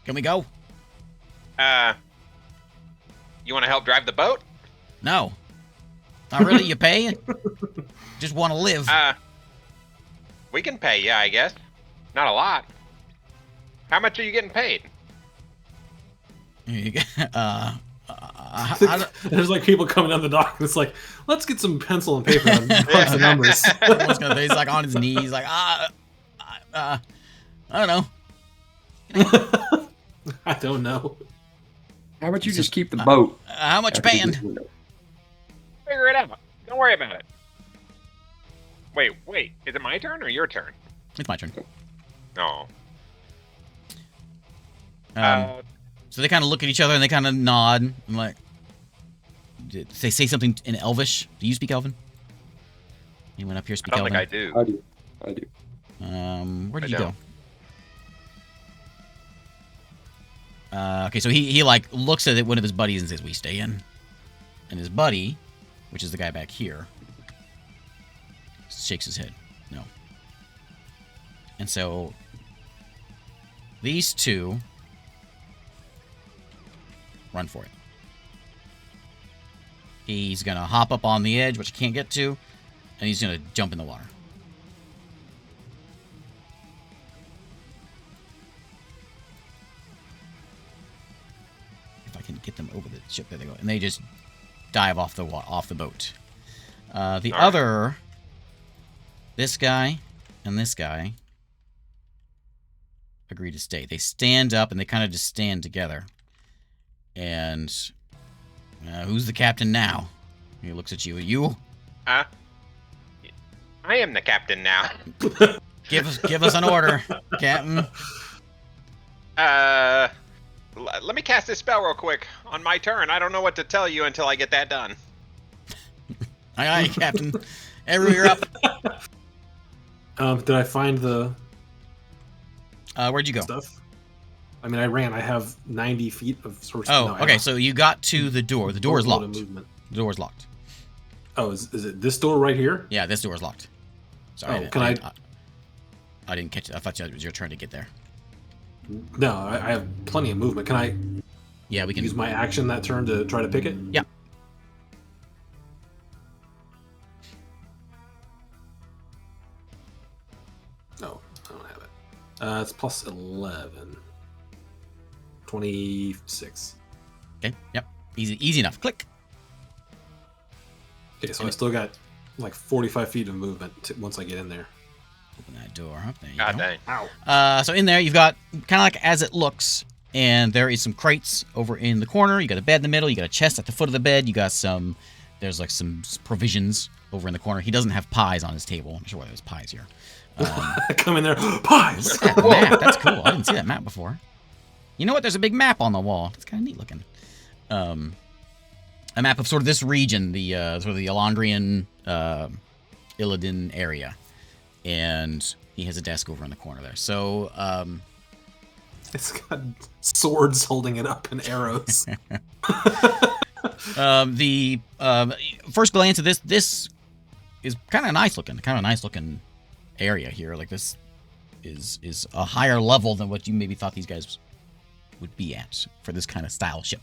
Can we go?" You want to help drive the boat? No. Not really. You pay? Just want to live. We can pay, yeah, I guess. Not a lot. How much are you getting paid? There's like people coming down the dock, and it's like, let's get some pencil and paper and crunch the numbers. He's like on his knees, like, I don't know. I don't know. How about you just keep the boat? How much you paying? Figure it out. Don't worry about it. Wait. Is it my turn or your turn? It's my turn. No. So they kind of look at each other and they kind of nod. And like, did they say something in Elvish? Do you speak Elven? Anyone up here speak I don't Elven? think I do. I do. Where did I you go? Okay, so he like looks at one of his buddies and says, "We stay in." And his buddy, which is the guy back here, shakes his head. No. And so these two run for it. He's gonna hop up on the edge, which he can't get to, and he's gonna jump in the water. If I can get them over the ship, there they go, and they just dive off the boat. The other, this guy and this guy, agree to stay. They stand up and they kind of just stand together. And who's the captain now? He looks at you. You? I am the captain now. Give us an order, Captain. Let me cast this spell real quick on my turn. I don't know what to tell you until I get that done. Aye, aye, Captain. Everywhere you're up. Did I find the Where'd you go? stuff? I mean, I ran. I have 90 feet of source. Oh, no, I okay. have So you got to the door. The door is boatload of locked. movement. The door is locked. Oh, is it this door right here? Yeah, this door is locked. Sorry. Oh, can I? I didn't catch it. I thought it was your turn to get there. No, I have plenty of movement. Can I Yeah, we can use my action that turn to try to pick it? Yeah. No, I don't have it. It's plus 11. 26. Okay. Yep. Easy enough. Click. Okay, so I still got like 45 feet of movement once I get in there. Open that door up. There you God go. dang. Ow. So in there, you've got kind of like as it looks, and there is some crates over in the corner. You got a bed in the middle. You got a chest at the foot of the bed. You got some. There's like some provisions over in the corner. He doesn't have pies on his table. I'm not sure why there's pies here. Come in there. Pies! Look at that map. That's cool. I didn't see that map before. You know what? There's a big map on the wall. It's kind of neat looking. A map of sort of this region, the sort of the Elandrian, Illidan area, and he has a desk over in the corner there. So, It's got swords holding it up and arrows. the first glance at this is kind of nice looking area here. Like this is a higher level than what you maybe thought these guys would be at for this kind of style ship.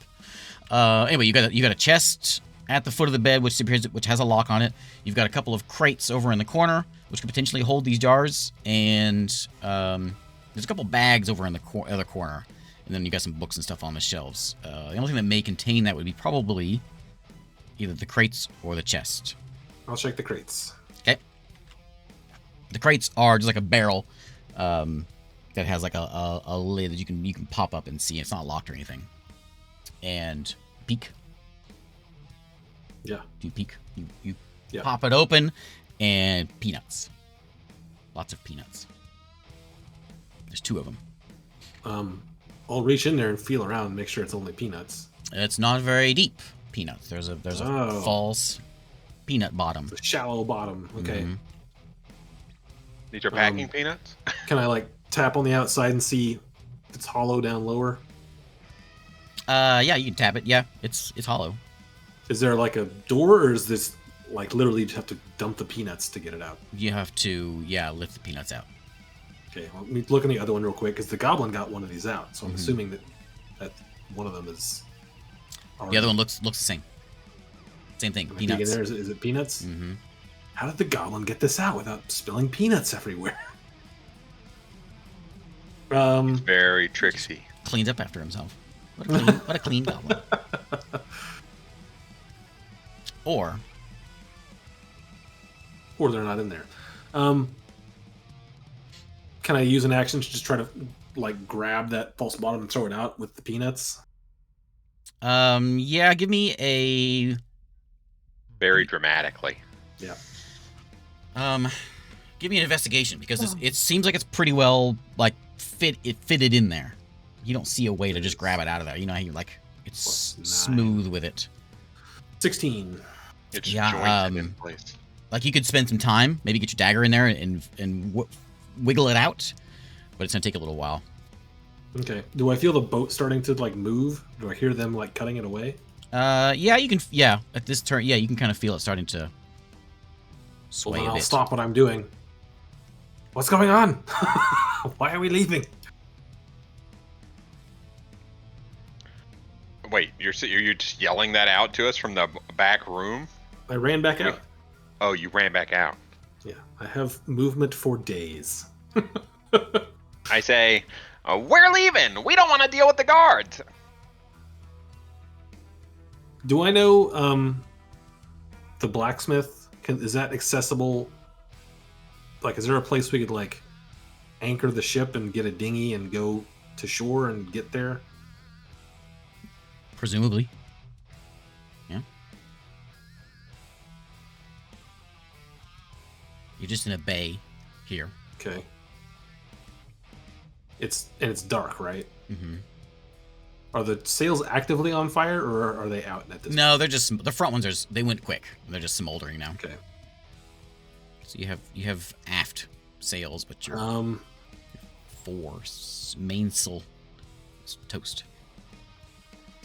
Anyway, you got a chest at the foot of the bed, which has a lock on it. You've got a couple of crates over in the corner, which could potentially hold these jars, and there's a couple bags over in the other corner, and then you got some books and stuff on the shelves. The only thing that may contain that would be probably either the crates or the chest. I'll check the crates. Okay. The crates are just like a barrel that has like a lid that you can pop up and see. It's not locked or anything. And peek. Yeah. You peek. You Yeah. pop it open, and peanuts. Lots of peanuts. There's 2 of them. I'll reach in there and feel around and make sure it's only peanuts. It's not very deep peanuts. There's a Oh. false peanut bottom. It's a shallow bottom. Okay. Mhm. These are packing peanuts? Can I like tap on the outside and see if it's hollow down lower? Yeah, you can tap it. Yeah, it's hollow. Is there like a door, or is this like literally you just have to dump the peanuts to get it out? You have to lift the peanuts out. Okay, well, let me look at the other one real quick because the goblin got one of these out, so I'm Mhm. assuming that one of them is. The other one looks the same. Same thing. Am I digging Peanuts. there? Is it peanuts? Mm-hmm. How did the goblin get this out without spilling peanuts everywhere? Very tricksy. Cleans up after himself. What a clean goblin. Or they're not in there. Can I use an action to just try to like grab that false bottom and throw it out with the peanuts? yeah, give me a Very dramatically. Yeah. give me an investigation because it seems like it's pretty well like fitted in there. You don't see a way to just grab it out of there. You know how you like it's +9. smooth with it. 16. It's Yeah, jointed in place. Like you could spend some time, maybe get your dagger in there and wiggle it out, but it's gonna take a little while. Okay. Do I feel the boat starting to like move? Do I hear them like cutting it away? Yeah, you can. Yeah, at this turn, yeah, you can kind of feel it starting to Well, sway then a I'll bit. stop what I'm doing. What's going on? Why are we leaving? Wait, you're just yelling that out to us from the back room? I ran back out. Oh, you ran back out. Yeah, I have movement for days. I say, we're leaving. We don't want to deal with the guards. Do I know the blacksmith? Is that accessible? Like, is there a place we could like anchor the ship and get a dinghy and go to shore and get there? Presumably. Yeah. You're just in a bay here. Okay. It's dark, right? Mm-hmm. Are the sails actively on fire, or are they out at this? No, they're just the front ones. They went quick. They're just smoldering now. Okay. So you have aft sails, but your mainsail is toast.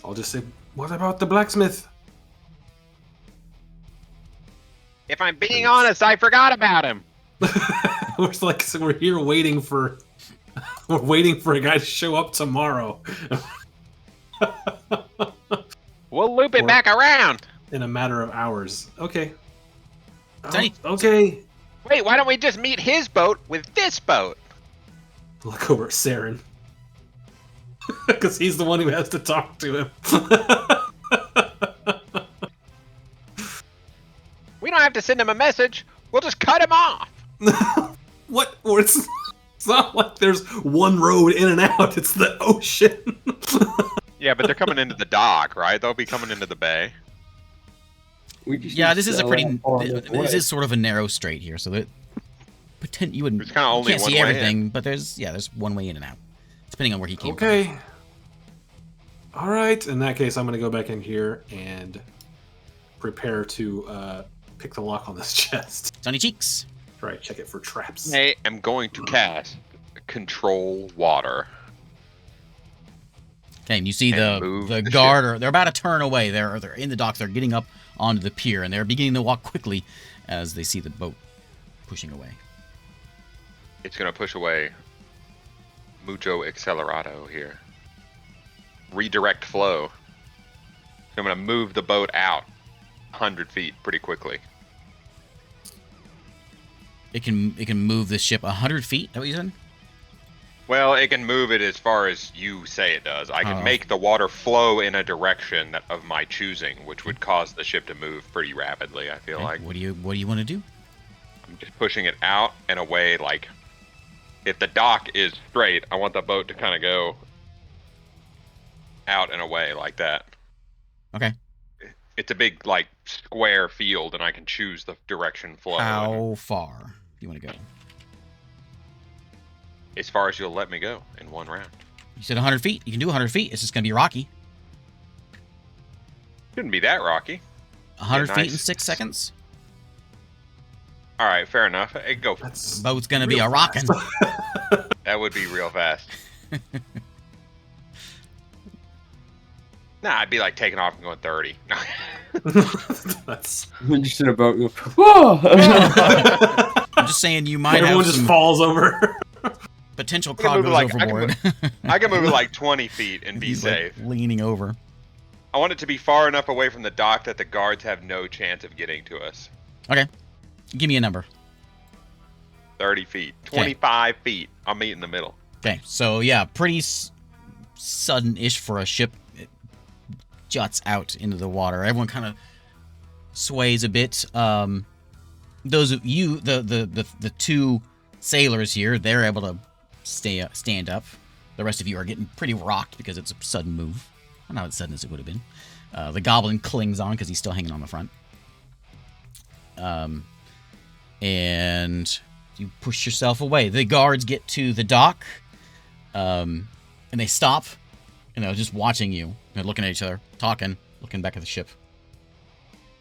I'll just say, what about the blacksmith? If I'm being honest, I forgot about him. We're here waiting for a guy to show up tomorrow. We'll loop it back around. In a matter of hours. Okay. Tiny- Okay. Wait, why don't we just meet his boat with this boat? Look over at Saren. Because he's the one who has to talk to him. We don't have to send him a message. We'll just cut him off. What? It's not like there's one road in and out. It's the ocean. Yeah, but they're coming into the dock, right? They'll be coming into the bay. Yeah, this is a pretty. This is sort of a narrow strait here, so that you wouldn't. There's kind of only can't one see way everything, but there's one way in and out, depending on where he came from. Okay. All right. In that case, I'm going to go back in here and prepare to pick the lock on this chest. Sunny cheeks. Try to check it for traps. I am going to cast Control Water. Okay, and you see And the the guard. They're about to turn away. They're in the docks. They're getting up onto the pier, and they're beginning to walk quickly as they see the boat pushing away. It's going to push away Mucho Accelerado here. Redirect flow. So I'm going to move the boat out 100 feet pretty quickly. It can move the ship 100 feet. Is that what you said? Well, it can move it as far as you say it does. I can Oh. make the water flow in a direction of my choosing, which would cause the ship to move pretty rapidly, I feel Okay, like. What do you want to do? I'm just pushing it out and away. Like, if the dock is straight, I want the boat to kind of go out and away like that. Okay. It's a big, like, square field, and I can choose the direction flow. How far do you want to go? As far as you'll let me go in one round. You said 100 feet. You can do 100 feet. It's just going to be rocky. Shouldn't be that rocky. 100 Yeah, feet nice. in 6 seconds. All right, fair enough. Hey, go. That's Boat's going to be real a rockin'. That would be real fast. Nah, I'd be like taking off and going 30. That's When you sit in a boat, you go, whoa! I'm just saying you might everyone have just some falls over. potential I can move cargoes it like- overboard. I can move it like 20 feet and be He's, like, safe. leaning over. I want it to be far enough away from the dock that the guards have no chance of getting to us. Okay. Give me a number. 30 feet. 25 feet. I'll meet in the middle. Okay. So, yeah, pretty sudden-ish for a ship. It juts out into the water. Everyone kind of sways a bit. Those of you, the two sailors here, they're able to stand up. The rest of you are getting pretty rocked because it's a sudden move. Not as sudden as it would have been. The goblin clings on because he's still hanging on the front. And you push yourself away. The guards get to the dock, and they stop, and they're just watching you. They're looking at each other, talking, looking back at the ship.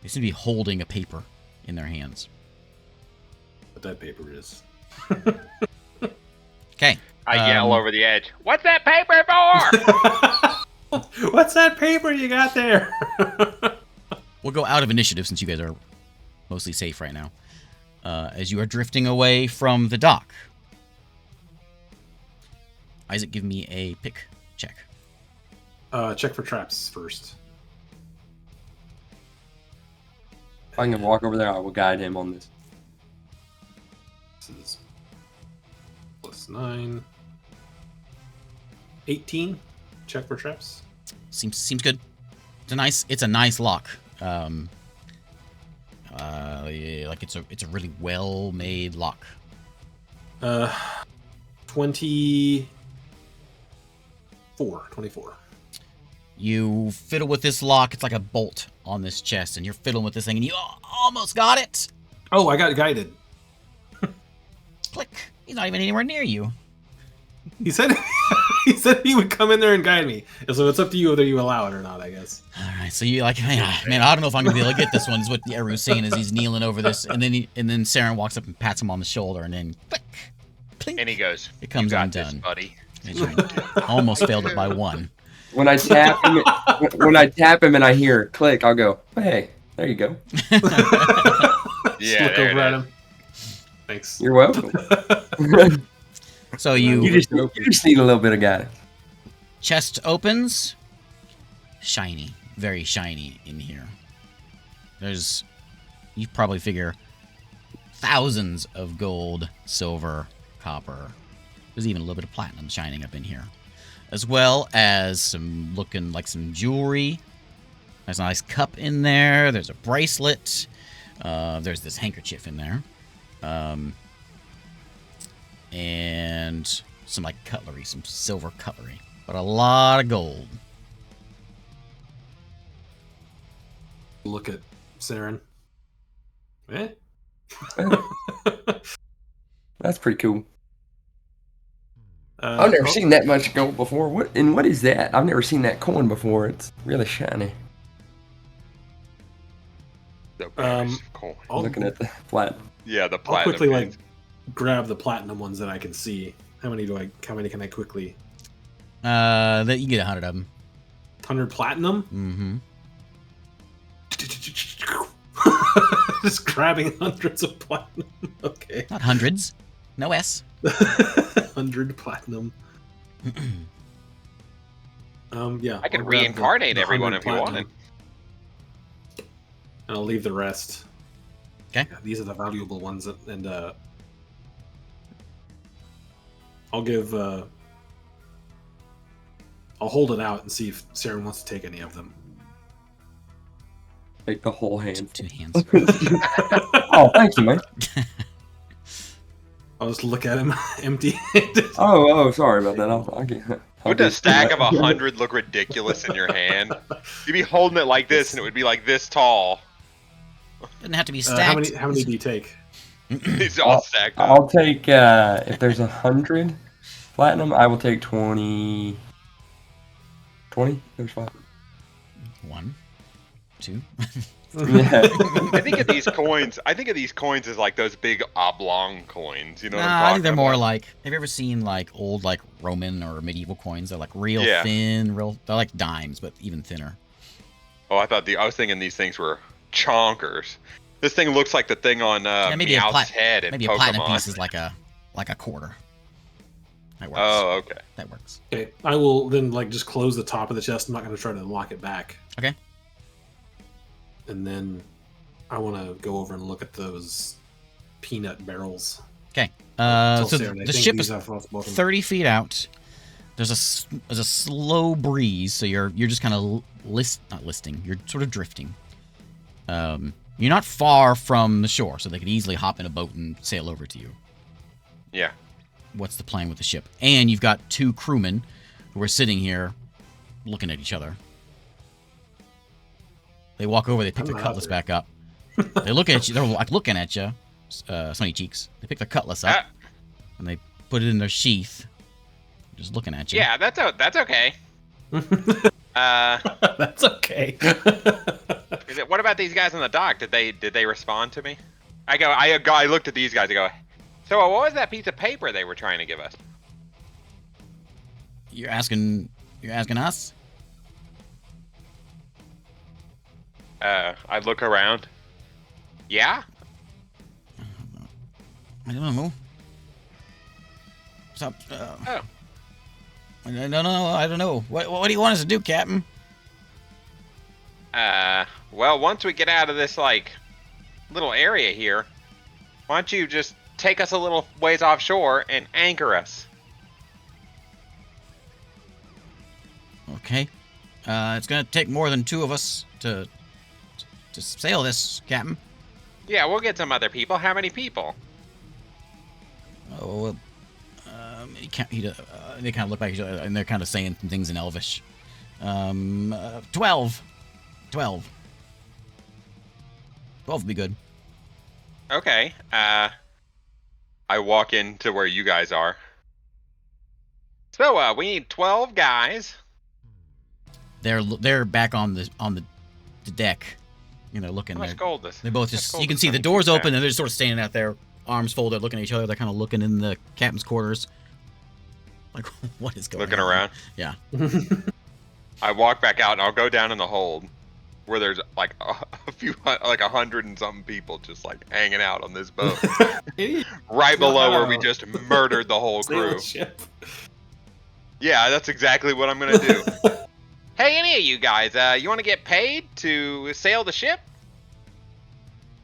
They seem to be holding a paper in their hands. What that paper is. Okay. I yell over the edge. What's that paper for? What's that paper you got there? We'll go out of initiative since you guys are mostly safe right now. As you are drifting away from the dock. Isaac, give me a pick check. Check for traps first. If I can walk over there, I will guide him on this. This is plus 9. 18. Check for traps. Seems good. It's a nice lock. Yeah, like it's a really well made lock. 24. You fiddle with this lock. It's like a bolt on this chest, and you're fiddling with this thing, and you almost got it. Oh, I got guided. Click. He's not even anywhere near you. He said he said he would come in there and guide me. So it's up to you whether you allow it or not, I guess. All right, so you like, man, I don't know if I'm gonna be able to get this one. Is what Eru's saying as he's kneeling over this, and then Saren walks up and pats him on the shoulder, and then click, plink, And he goes, it comes "You got undone. this, buddy." And you almost failed it by one. When I tap him, and I hear click, I'll go, hey, there you go. Just Yeah, look there over it at is. him. Thanks. You're welcome. So you just need a little bit of guidance. chest opens, shiny, very shiny in here. There's, you probably figure, thousands of gold, silver, copper. There's even a little bit of platinum shining up in here, as well as some looking like some jewelry. There's a nice cup in there. There's a bracelet. There's this handkerchief in there. And some like cutlery, some silver cutlery, but a lot of gold. Look at Saren. Eh? That's pretty cool. I've never seen that much gold before. What is that? I've never seen that coin before. It's really shiny. The bears coin. Looking at the platinum. Yeah, the I'll platinum. quickly pins. grab the platinum ones that I can see. How many can I quickly? That you get 100 of them. 100 platinum? Mm-hmm. Just grabbing hundreds of platinum. Okay. Not hundreds. No S. 100 platinum. Yeah. I could I'll grab reincarnate the everyone 100 if you wanted. And I'll leave the rest. Okay. Yeah, these are the valuable ones, and I'll give. I'll hold it out and see if Saren wants to take any of them. Take the whole hand. Two hands. Oh, thank you, man. I'll just look at him empty. Oh, sorry about that. I'll get. Wouldn't a stack of 100 look ridiculous in your hand? You'd be holding it like this, and it would be like this tall. Doesn't have to be stacked. How many do you take? It's all stacked up. I'll take if there's 100 platinum, I will take 20. 20? There's 5. 1, 2. Yeah. I think of these coins as like those big oblong coins. You know what I'm Nah, I talking think they're more about? like. Have you ever seen like old like Roman or medieval coins? They're like real Yeah. thin, they're like dimes, but even thinner. Oh, I was thinking these things were chonkers. This thing looks like the thing on maybe a Meowth's head in maybe Pokemon. a platinum piece is like a quarter. That works. Oh, okay. That works. Okay, I will then just close the top of the chest. I'm not going to try to lock it back. Okay. And then I want to go over and look at those peanut barrels. Okay. Tell So Saren I the think ship these is have both of them. 30 feet out. There's a slow breeze, so you're just kind of not listing. You're sort of drifting. You're not far from the shore, so they could easily hop in a boat and sail over to you. Yeah. What's the plan with the ship? And you've got 2 crewmen who are sitting here looking at each other. They walk over, they pick their cutlass back up. They look at you, they're like looking at you, Sunny Cheeks. They pick their cutlass up, and they put it in their sheath, just looking at you. Yeah, that's okay. That's okay. What about these guys on the dock? Did they respond to me? I looked at these guys. I go, so what was that piece of paper they were trying to give us? You're asking us? I look around. Yeah. I don't know. What's up? Oh. I don't know. What do you want us to do, Captain? Well, once we get out of this little area here, why don't you just take us a little ways offshore and anchor us? Okay. It's gonna take more than 2 of us to sail this, Captain. Yeah, we'll get some other people. How many people? Oh, they kind of look back at each other, and they're kind of saying some things in Elvish. 12. 12 would be good. Okay. I walk into where you guys are. So, we need 12 guys. They're back on the deck, looking. How much gold this? They both just. You can see the doors open, and they're just sort of standing out there, arms folded, looking at each other. They're kind of looking in the captain's quarters. Like, what is going on? Looking around. Yeah. I walk back out, and I'll go down in the hold, where there's like a few, like 100 and something people just like hanging out on this boat, right below where we just murdered the whole crew. Yeah, that's exactly what I'm gonna do. Hey, any of you guys, you want to get paid to sail the ship?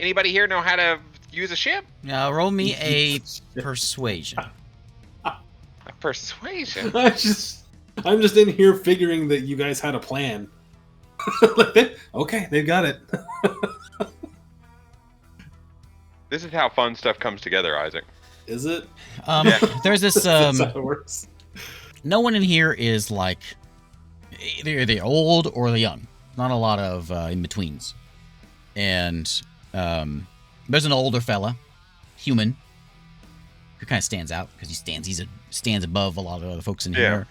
Anybody here know how to use a ship? Now roll me a persuasion. A persuasion? I'm just in here figuring that you guys had a plan. Okay, they've got it. This is how fun stuff comes together, Isaac. Is it? Yeah. There's this. That's how it works. No one in here is like either they're old or they're young. Not a lot of in betweens. And there's an older fella, human, who kind of stands out because he stands above a lot of other folks in here.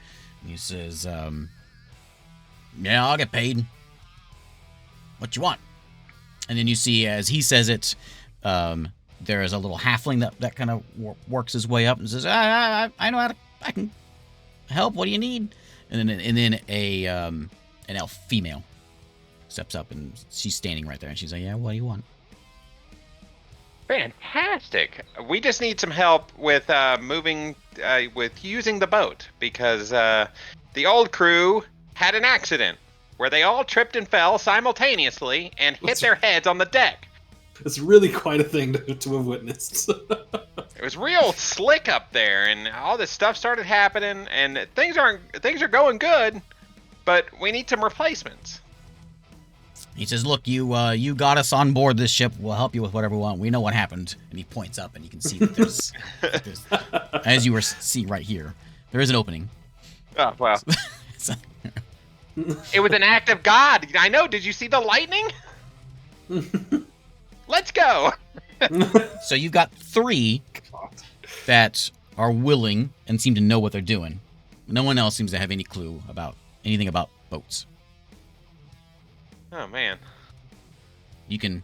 He says, "Yeah, I'll get paid. What you want?" And then you see, as he says it, there is a little halfling that kind of works his way up and says, I know how to. I can help. What do you need?" And then an elf female steps up and she's standing right there and she's like, "Yeah, what do you want?" Fantastic. We just need some help with with using the boat because the old crew had an accident where they all tripped and fell simultaneously and hit their heads on the deck. It's really quite a thing to have witnessed. It was real slick up there, and all this stuff started happening, and things are going good, but we need some replacements. He says, "Look, you got us on board this ship. We'll help you with whatever we want. We know what happened." And he points up, and you can see that there's as you see right here, there is an opening. Oh, well. It was an act of God. I know. Did you see the lightning? Let's go. So you've got 3 that are willing and seem to know what they're doing. No one else seems to have any clue about anything about boats. Oh, man. You can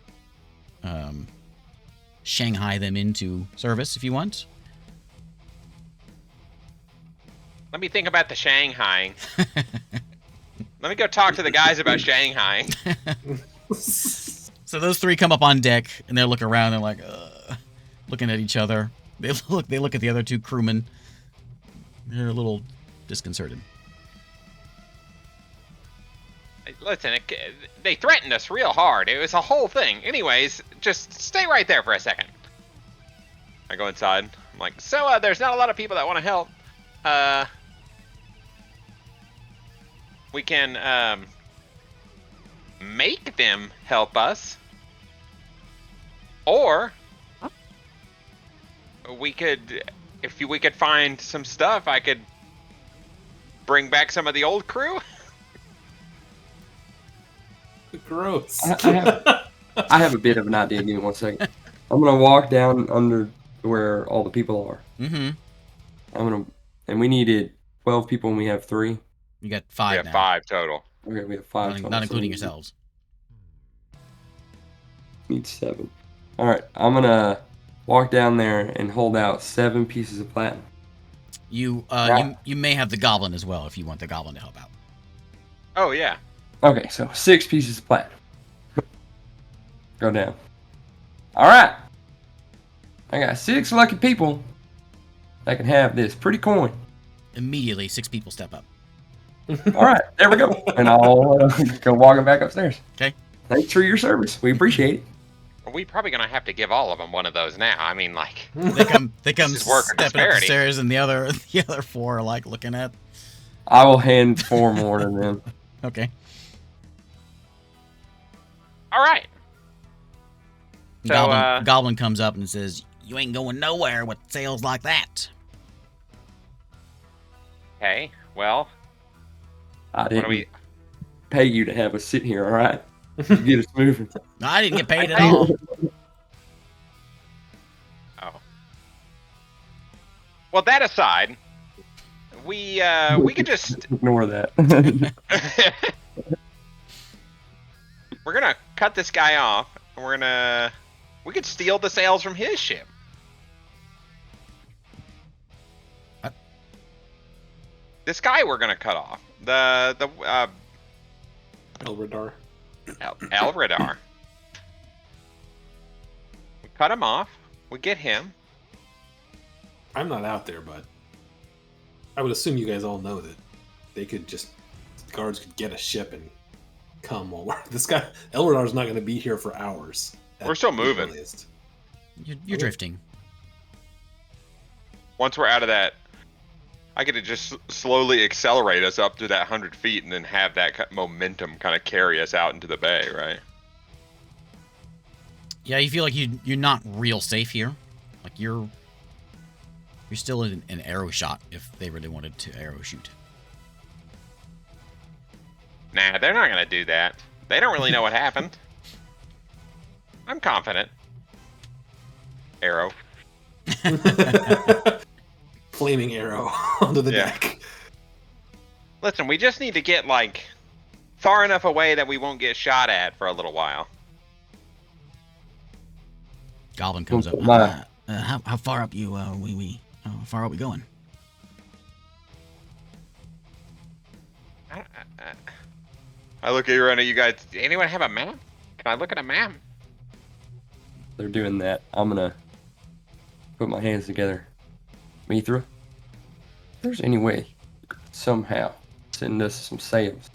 Shanghai them into service if you want. Let me think about the Shanghai. Let me go talk to the guys about Shanghai. So those 3 come up on deck and they look around. They're like, looking at each other. They look at the other 2 crewmen. They're a little disconcerted. Listen, they threatened us real hard. It was a whole thing. Anyways, just stay right there for a second. I go inside. I'm like, so there's not a lot of people that want to help. We can make them help us, or we could, if we could find some stuff, I could bring back some of the old crew. Gross. I have a bit of an idea. Give me 1 second. I'm gonna walk down under where all the people are. Mm-hmm. And we needed 12 people, and we have 3. You got 5 Yeah, now. 5 total. Okay, we have 5. Not including yourselves. Need 7. All right, I'm gonna walk down there and hold out 7 pieces of platinum. You may have the goblin as well if you want the goblin to help out. Oh, yeah. Okay, so 6 pieces of platinum. Go down. All right, I got 6 lucky people that can have this pretty coin. Immediately, 6 people step up. All right, there we go. And I'll go walking back upstairs. Okay. Thanks for your service. We appreciate it. We're probably gonna have to give all of them one of those now. I mean, like, They come This is work of stepping up the disparity. stairs, and the other 4 are like looking at. I will hand 4 more to them. Okay. all right. So, Goblin comes up and says, "You ain't going nowhere with sales like that." Okay. Well, I what do didn't we? pay you to have us sit here, all right? You get us moving. I didn't get paid at all. Oh. Well, that aside, we could just Ignore that. we're gonna cut this guy off, and we could steal the sails from his ship. What? This guy we're gonna cut off. The Elradar. Elradar. We cut him off. We get him. I'm not out there, but I would assume you guys all know that they could just the guards could get a ship and come while we're this guy Elradar's not going to be here for hours. We're still moving. Earliest. You're drifting. Once we're out of that, I could just slowly accelerate us up to that 100 feet and then have that momentum kind of carry us out into the bay, right? Yeah, you feel like you're not real safe here. Like you're still in an arrow shot if they really wanted to arrow shoot. Nah, they're not gonna do that. They don't really know what happened. I'm confident. Arrow. Flaming arrow onto the deck. Listen, we just need to get like far enough away that we won't get shot at for a little while. Goblin comes up. My- How far up you? How far are we going? I look around at you guys. Anyone have a map? Can I look at a map? They're doing that. I'm gonna put my hands together. Mithra, if there's any way you could somehow send us some sails,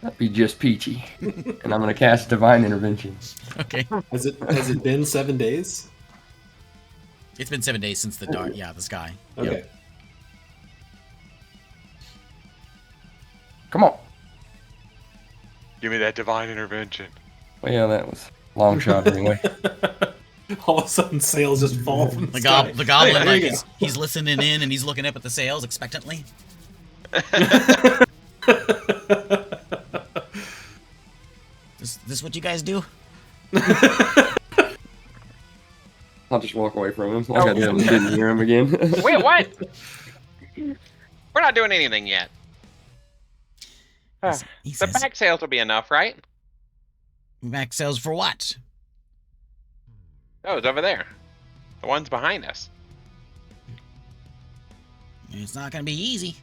that'd be just peachy. And I'm gonna cast Divine Intervention. Okay. Has it been 7 days? It's been 7 days since the dark. Yeah, the sky. Okay. Yep. Come on. Give me that divine intervention. Well, that was a long shot anyway. All of a sudden, sails just fall from the sky. The goblin, There like, you go. he's listening in and he's looking up at the sails expectantly. This what you guys do? I'll just walk away from him like I didn't hear him again. Wait, what? We're not doing anything yet. He The says, back sails will be enough, right? back sails for what? Oh, it's over there. The one's behind us. It's not gonna be easy.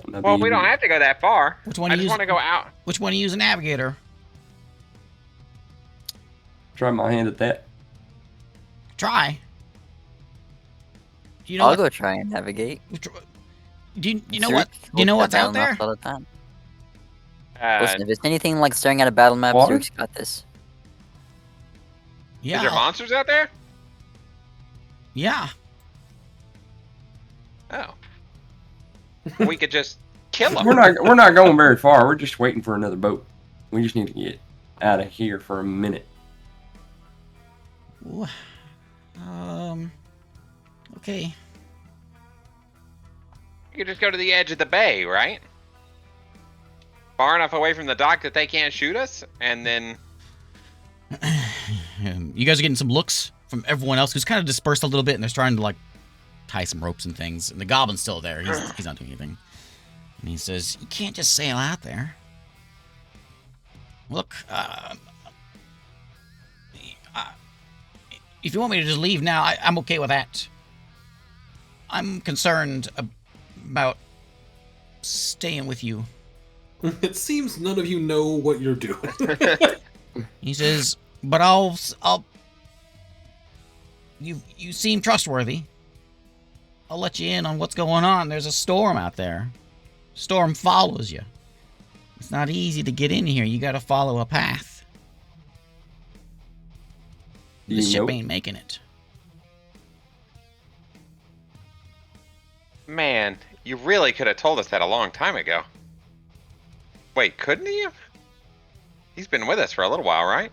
Well, we don't have to go that far. Which one I you just use? want to go out. Which one do you use a navigator? Try my hand at that. Try. Do you know I'll what? go try and navigate. Do you know Zerk what? Do you know looks what's at out battle maps there? all the time. Uh, Listen, if it's anything like staring at a battle map, Water? Zerk's got this. Yeah. Is there monsters out there? Yeah. Oh. We could just kill them. We're not going very far. We're just waiting for another boat. We just need to get out of here for a minute. Ooh. Okay. You could just go to the edge of the bay, right? Far enough away from the dock that they can't shoot us, and then You guys are getting some looks from everyone else who's kind of dispersed a little bit, and they're trying to like tie some ropes and things. And the goblin's still there. He's not doing anything. And he says, "You can't just sail out there. Look, if you want me to just leave now, I'm okay with that. I'm concerned about staying with you." It seems none of you know what you're doing. He says, "But you seem trustworthy. I'll let you in on what's going on. There's a storm out there. Storm follows you. It's not easy to get in here. You got to follow a path. Do The you ship know? ain't making it." man, you really could have told us that a long time ago. Wait, couldn't he have? He's been with us for a little while, right?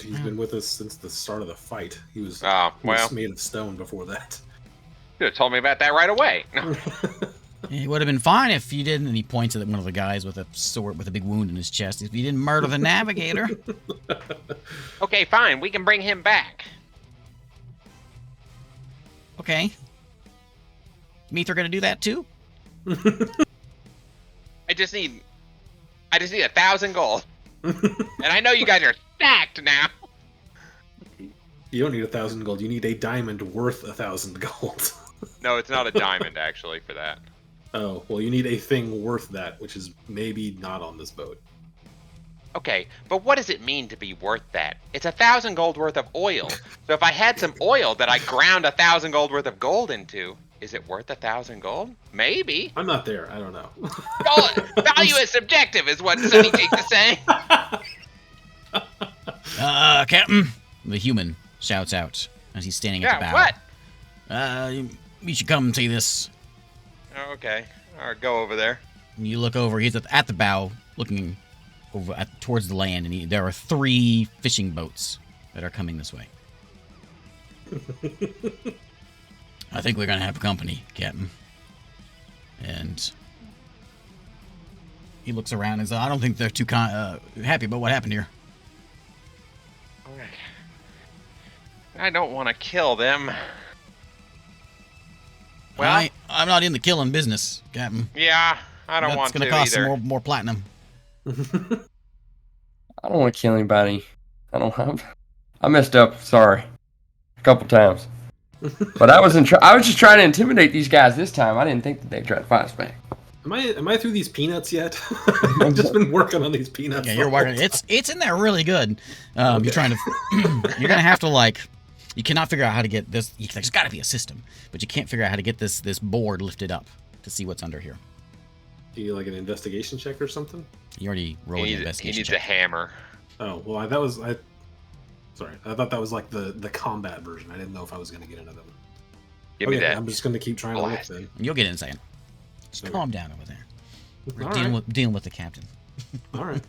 He's been with us since the start of the fight. He was, Oh, he was well, made of stone before that. you could have told me about that right away. It would have been fine if you didn't. And he points at one of the guys with a sword with a big wound in his chest. If you didn't murder the navigator. Okay, fine. We can bring him back. Okay. Meath are gonna do that too? I just need 1,000 gold. And I know you guys are stacked now. You don't need 1,000 gold. You need a diamond worth 1,000 gold. No, it's not a diamond actually for that. Oh, well, you need a thing worth that, which is maybe not on this boat. Okay, but what does it mean to be worth that? It's 1,000 gold worth of oil. So if I had some oil that I ground 1,000 gold worth of gold into, is it worth 1,000 gold? Maybe. I'm not there. I don't know. Value is subjective, is what Sunny Cheeks is saying. Captain, the human shouts out as he's standing at the bow. What? You should come see this. Oh, okay. All right, go over there. You look over. He's at the bow, looking over towards the land, and there are 3 fishing boats that are coming this way. I think we're gonna have company, Captain. And he looks around and says, "I don't think they're too happy about what happened here." I don't want to kill them. Well, I'm not in the killing business, Captain. Yeah, I don't want to either. That's gonna cost some more platinum. I don't want to kill anybody. I messed up. Sorry, a couple times. But I was just trying to intimidate these guys this time. I didn't think that they'd try to fight us back. Am I through these peanuts yet? I've just been working on these peanuts. Yeah, you're working. It's in there really good. You're trying to. You're gonna have to you cannot figure out how to get this. There's got to be a system, but you can't figure out how to get this board lifted up to see what's under here. Do you like an investigation check or something? You already rolled an investigation He needs check. a hammer. Oh well, sorry, I thought that was like the combat version. I didn't know if I was gonna get into them. Give me that. I'm just gonna keep trying to look then. You'll get it in a second. Just Okay. calm down over there. We're All dealing with the captain. All right.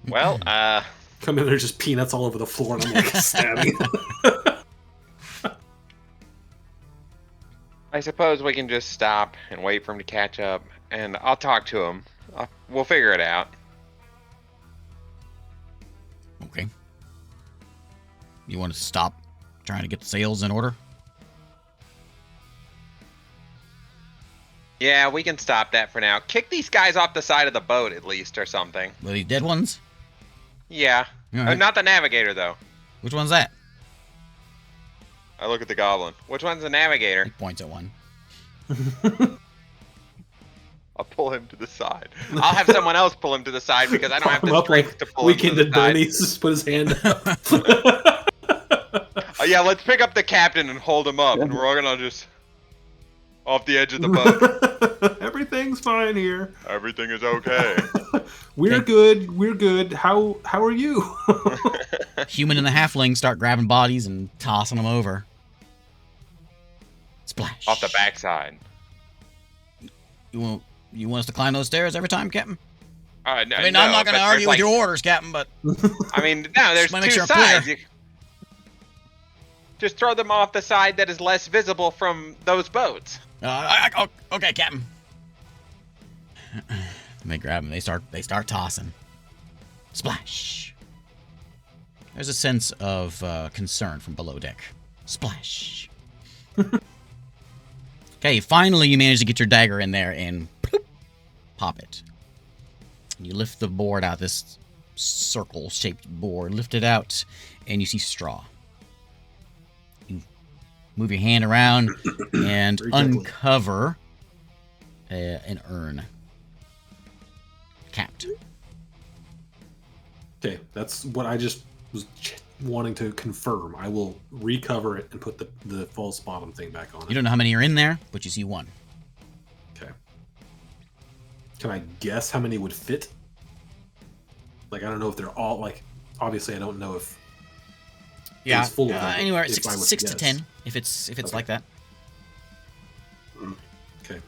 Well, Come in there, just peanuts all over the floor, and I'm like stabbing. I suppose we can just stop and wait for him to catch up, and I'll talk to him. We'll figure it out. Okay. You want to stop trying to get the sails in order? Yeah, we can stop that for now. Kick these guys off the side of the boat at least, or something. Were these dead ones? Yeah. All right. Not the navigator, though. Which one's that? I look at the goblin. Which one's the navigator? He points at one. I'll pull him to the side. I'll have someone else pull him to the side because I don't have the strength to pull him to Weekend the at side. Bernie's, just put his hand up. Yeah, let's pick up the captain and hold him up, and we're all gonna just off the edge of the boat. Everything's fine here. Everything is okay. We're good. We're good. How are you? Human and the halfling start grabbing bodies and tossing them over. Splash. Off the backside. You want us to climb those stairs every time, Captain? No, I mean, I'm not going to argue with your orders, Captain, but... I mean, no, there's wanna two make sure I'm sides. clear. Just throw them off the side that is less visible from those boats. Okay, Captain. They grab them. They start tossing. Splash. There's a sense of concern from below deck. Splash. Okay, finally you manage to get your dagger in there and ploop, pop it. You lift the board out, this circle-shaped board. Lift it out, and you see straw. You move your hand around and uncover an urn. Capped. Okay, that's what I just was wanting to confirm. I will recover it and put the false bottom thing back on it. You don't know how many are in there, but you see one. Okay. Can I guess how many would fit? Like, I don't know if they're all, like, obviously I don't know if it's full of them. Anywhere if I was 6 to guess. 10, if it's Okay. like that. Okay.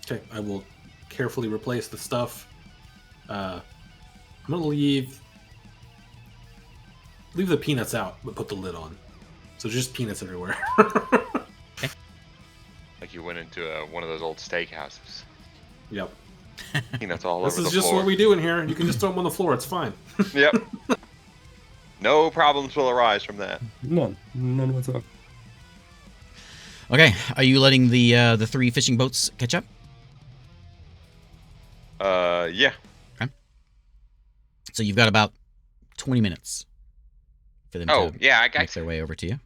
Okay, I will carefully replace the stuff. I'm gonna leave the peanuts out, but put the lid on. So just peanuts everywhere. Like you went into one of those old steakhouses. Yep. Peanuts all This over is the just floor. what we do in here. You can just throw them on the floor. It's fine. Yep. No problems will arise from that. None whatsoever. Okay, are you letting the 3 fishing boats catch up? Yeah. So you've got about 20 minutes for them Oh, to yeah, I make got their way over to you.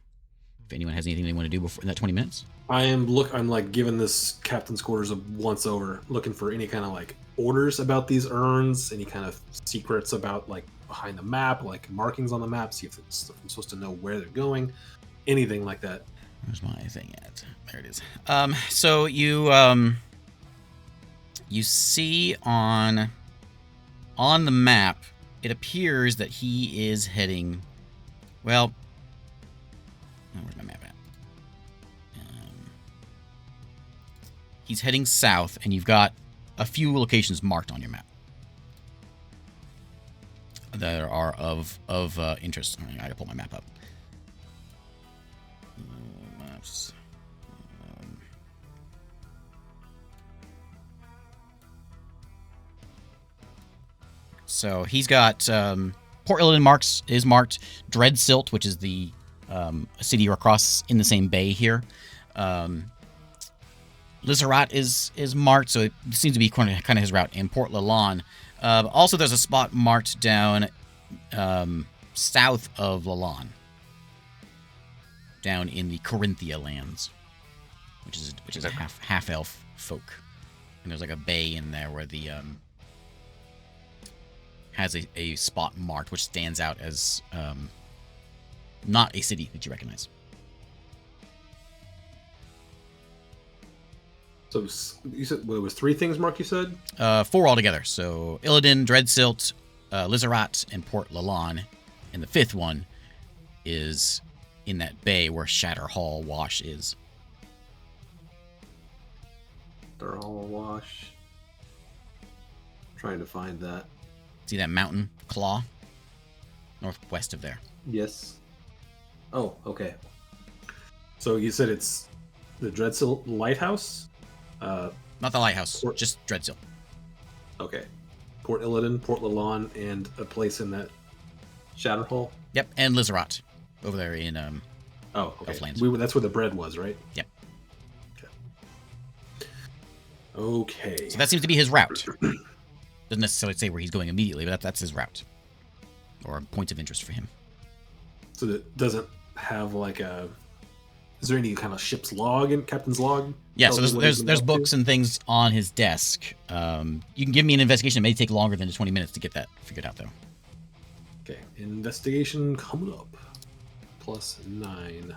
If anyone has anything they want to do before in that 20 minutes. I'm like giving this captain's quarters a once over, looking for any kind of like orders about these urns, any kind of secrets about like behind the map, like markings on the map, see if I'm supposed to know where they're going, anything like that. Where's my thing at? There it is. So you you see on the map, it appears that he is heading. Well, where's my map at? He's heading south, and you've got a few locations marked on your map that are of interest. I gotta pull my map up. Maps. So he's got Port Illidan is marked. Dreadsilt, which is the city across in the same bay here. Lizarat is marked, so it seems to be kind of his route. And Port Lalon. Also, there's a spot marked down south of Lalon, down in the Corinthia lands, which is a half elf folk. And there's like a bay in there where the has a spot marked, which stands out as not a city that you recognize. So you said it was 3 things, Mark. You said 4 altogether. So Illidan, Dreadsilt, Lizarat, and Port Lalon, and the 5th one is in that bay where Shatter Hall Wash is. they're all awash. Trying to find that. See that mountain claw northwest of there. Yes. Oh, okay. So you said it's the Dreadsilt Lighthouse? Not the lighthouse, just Dreadsilt. Okay. Port Illidan, Port Lalon, and a place in that Shatter Hall? Yep, and Lizarat over there in Oh, okay. Elflands. That's where the bread was, right? Yep. Okay. So that seems to be his route. Doesn't necessarily say where he's going immediately, but that's his route. Or points of interest for him. So that doesn't have like a... Is there any kind of ship's log in Captain's log? Yeah, so there's books and things on his desk. You can give me an investigation. It may take longer than 20 minutes to get that figured out, though. Okay, investigation coming up. +9.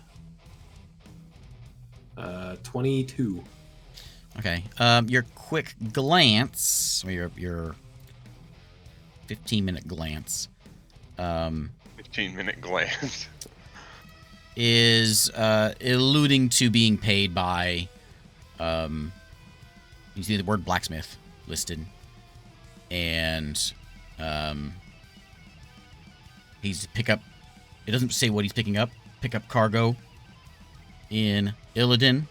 22. Okay. Your quick glance, or your 15-minute glance, 15-minute glance. is alluding to being paid by. You see the word blacksmith listed, and he's pick up. It doesn't say what he's picking up. Pick up cargo in Illidan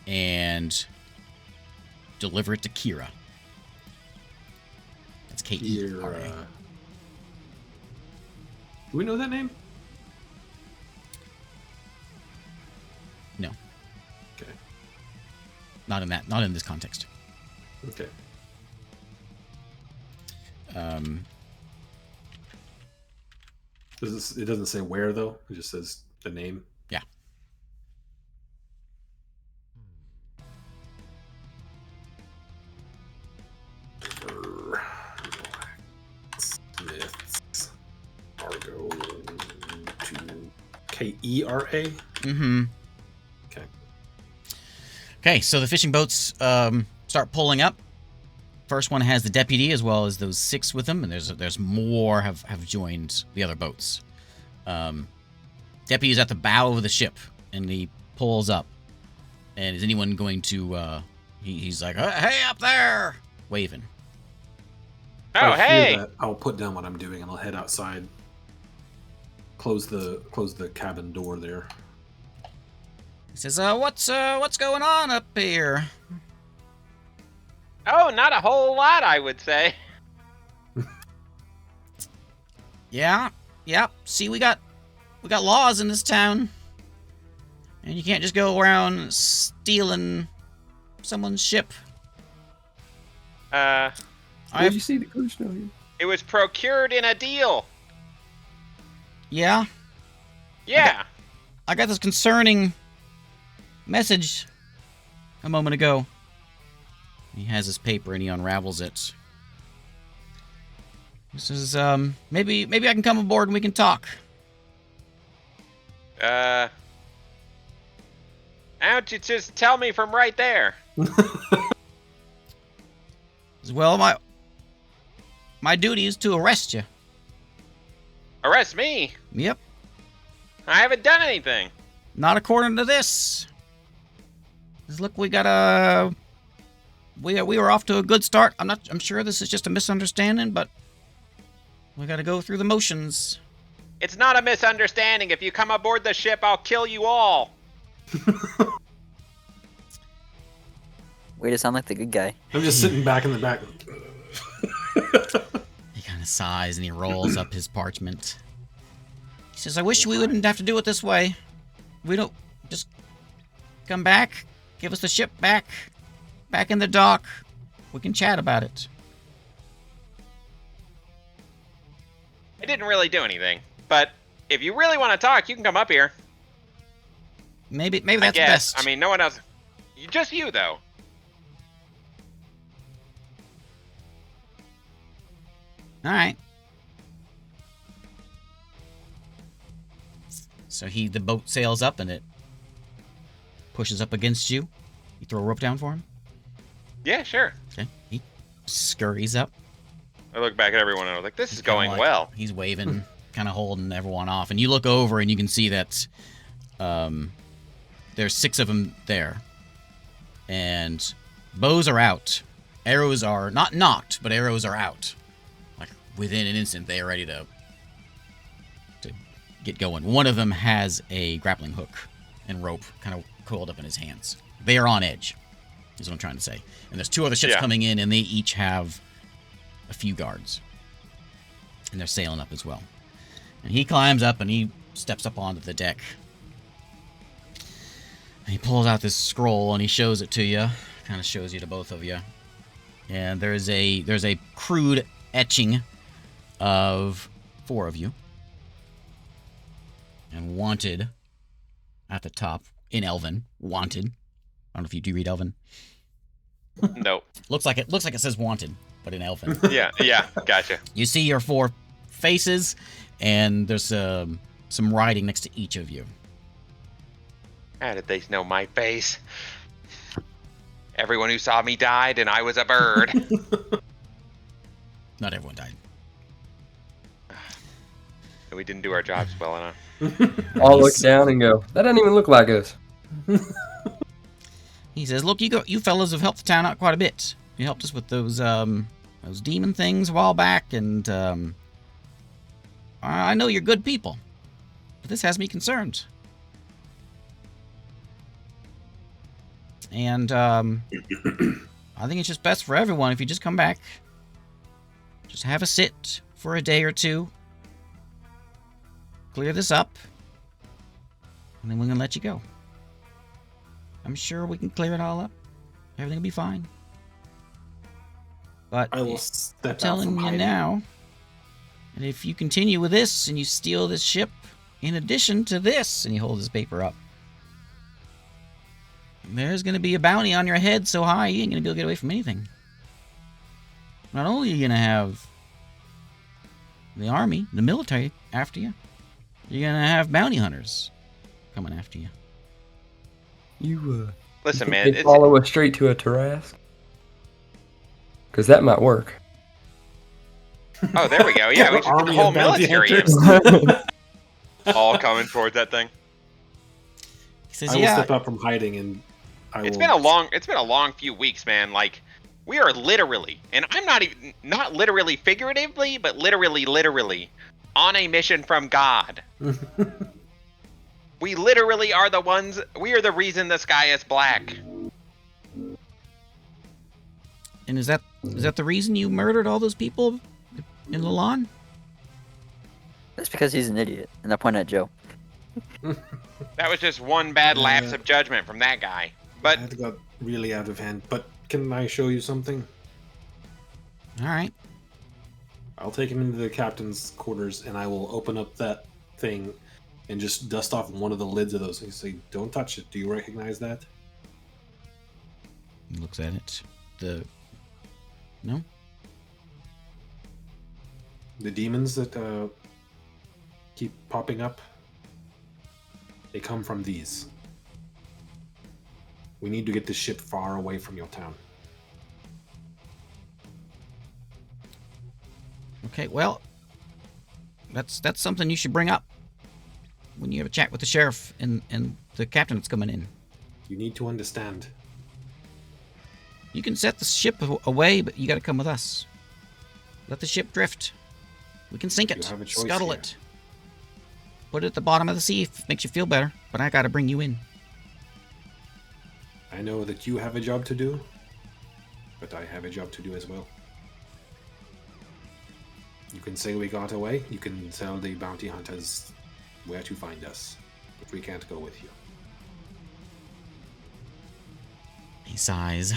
and deliver it to Kira. That's K-E-R-A. Do we know that name? No, Okay. not in this context. Okay. It doesn't say where though. It just says the name. Yeah. Smiths cargo to K-E-R-A. Mm-hmm. Okay. Okay, so the fishing boats start pulling up. First one has the deputy as well as those 6 with them, and there's more have joined the other boats. Deputy's at the bow of the ship, and he pulls up. And is anyone going to? He's like, "Hey, up there!" waving. Oh, If I hear hey! that, I'll put down what I'm doing and I'll head outside. Close the cabin door there. He says, "What's going on up here?" Oh, not a whole lot, I would say. Yeah. Yep. See, we got laws in this town, and you can't just go around stealing someone's ship. Did you see the cruise now? It was procured in a deal. Yeah. Yeah. I got this concerning message a moment ago. He has his paper and he unravels it. This is maybe I can come aboard and we can talk. Why don't you just tell me from right there? Well, my duty is to arrest you. Arrest me? Yep. I haven't done anything. Not according to this. Look, we got we were off to a good start. I'm sure this is just a misunderstanding, but we got to go through the motions. It's not a misunderstanding. If you come aboard the ship, I'll kill you all. Way to sound like the good guy. I'm just sitting back in the back. He kind of sighs and he rolls up his parchment. He says, I wish we wouldn't have to do it this way. We don't... Just come back, give us the ship back in the dock. We can chat about it. I didn't really do anything, but if you really want to talk, you can come up here. Maybe that's I guess. best. I mean, no one else. Just you, though. All right. So the boat sails up and it pushes up against you. You throw a rope down for him? Yeah, sure. Okay. He scurries up. I look back at everyone and I was like, this is going Kinda well. He's waving, kind of holding everyone off. And you look over and you can see that there's 6 of them there. And bows are out. Arrows are not knocked, but arrows are out. Like within an instant, they are ready to get going. One of them has a grappling hook and rope kind of coiled up in his hands. They are on edge, is what I'm trying to say. And there's 2 other ships coming in, and they each have a few guards. And they're sailing up as well. And he climbs up and he steps up onto the deck. And he pulls out this scroll and he shows it to you. Kind of shows you to both of you. And there's a crude etching of 4 of you. And wanted at the top in Elven. Wanted. I don't know if you do read Elven. Nope. Looks like it says wanted, but in Elven. Yeah, gotcha. You see your 4 faces, and there's some writing next to each of you. How did they know my face? Everyone who saw me died, and I was a bird. Not everyone died. We didn't do our jobs well enough. I'll look down and go, that doesn't even look like us. He says, "Look, you fellas have helped the town out quite a bit. You helped us with those demon things a while back, and I know you're good people, but this has me concerned. And I think it's just best for everyone if you just come back, just have a sit for a day or 2, clear this up, and then we're gonna let you go. I'm sure we can clear it all up. Everything will be fine. But I will step I'm telling out from you hiding. now, and if you continue with this and you steal this ship, in addition to this, and he holds his paper up, there's going to be a bounty on your head so high you ain't going to be able to get away from anything. Not only are you going to have the army, the military after you, you're going to have bounty hunters coming after you. You, Listen, you man. think they'd follow us straight to a Tarask? Because that might work. Oh, there we go. Yeah, we should get the Army whole of bounty military hunters. all coming towards that thing. He says, I will yeah, step out from hiding and It's been a long few weeks, man. Like, we are literally, and I'm not literally figuratively, but literally on a mission from God. We literally are the ones, we are the reason the sky is black. and is that the reason you murdered all those people in Lalon? That's because he's an idiot. And I point at Joe. That was just one bad lapse of judgment from that guy. But That got really out of hand. But can I show you something? All right. I'll take him into the captain's quarters, and I will open up that thing and just dust off one of the lids of those things. Say, don't touch it. Do you recognize that? He looks at it. No? The demons that keep popping up, they come from these. We need to get this ship far away from your town. Okay, well, that's something you should bring up when you have a chat with the sheriff and the captain that's coming in. You need to understand. You can set the ship away, but you got to come with us. Let the ship drift. We can sink it, You have a choice scuttle here. it, put it at the bottom of the sea if it makes you feel better. But I got to bring you in. I know that you have a job to do, but I have a job to do as well. You can say we got away. You can tell the bounty hunters where to find us, but we can't go with you. He sighs.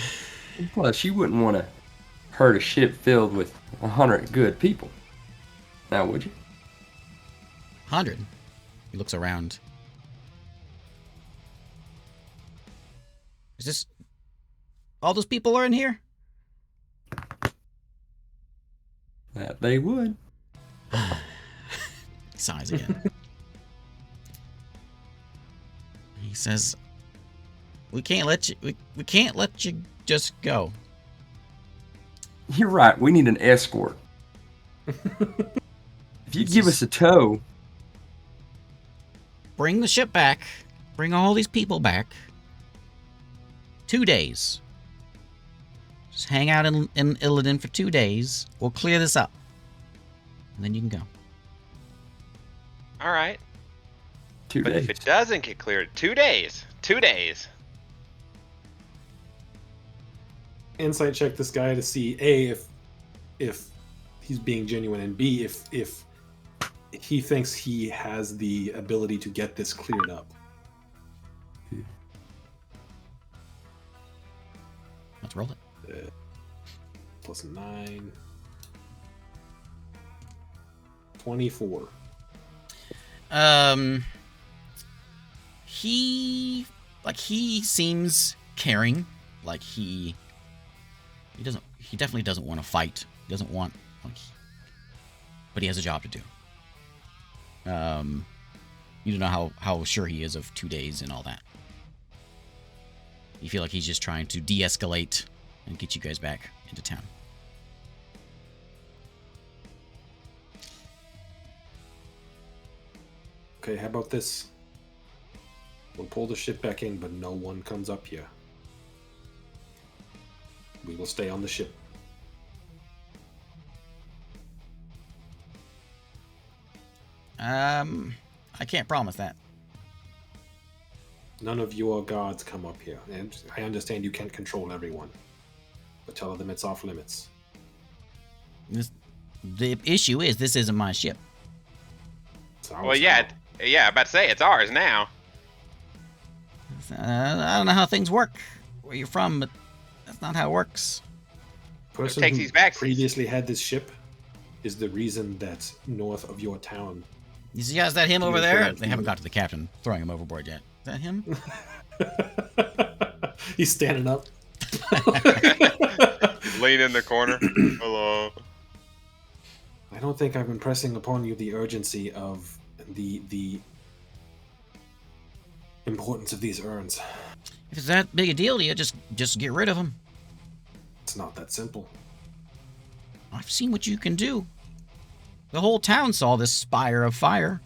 Plus, you wouldn't want to hurt a ship filled with 100 good people. Now, would you? 100. He looks around. Is this... all those people are in here? That they would. He sighs again. He says, we can't let you just go. You're right. We need an escort. If you give us a tow, Bring the ship back. Bring all these people back. 2 days. Just hang out in Illidan for 2 days. We'll clear this up. And then you can go. all right. 2 But days. if it doesn't get cleared, 2 days. 2 days. Insight check this guy to see A, if he's being genuine, and B, if he thinks he has the ability to get this cleared up. Let's roll it. Plus 9. 24. He seems caring. Like he definitely doesn't want to fight. He doesn't want, but he has a job to do. You don't know how sure he is of 2 days and all that. You feel like he's just trying to de-escalate and get you guys back into town. Okay, how about this? We'll pull the ship back in, but no one comes up here. We will stay on the ship. I can't promise that. None of your guards come up here. And I understand you can't control everyone. But tell them it's off limits. The issue is this isn't my ship. It's ours Well, yeah, now. I'm about to say it's ours now. I don't know how things work where you're from, but that's not how it works. Person takes who these back. previously had this ship is the reason that north of your town. You see, is that him over Yeah, there? correct. They haven't got to the captain throwing him overboard yet. Is that him? He's standing up. Lean in the corner. Hello. I don't think I've been pressing upon you the urgency of the importance of these urns. If it's that big a deal to you, just get rid of them. It's not that simple. I've seen what you can do. The whole town saw this spire of fire.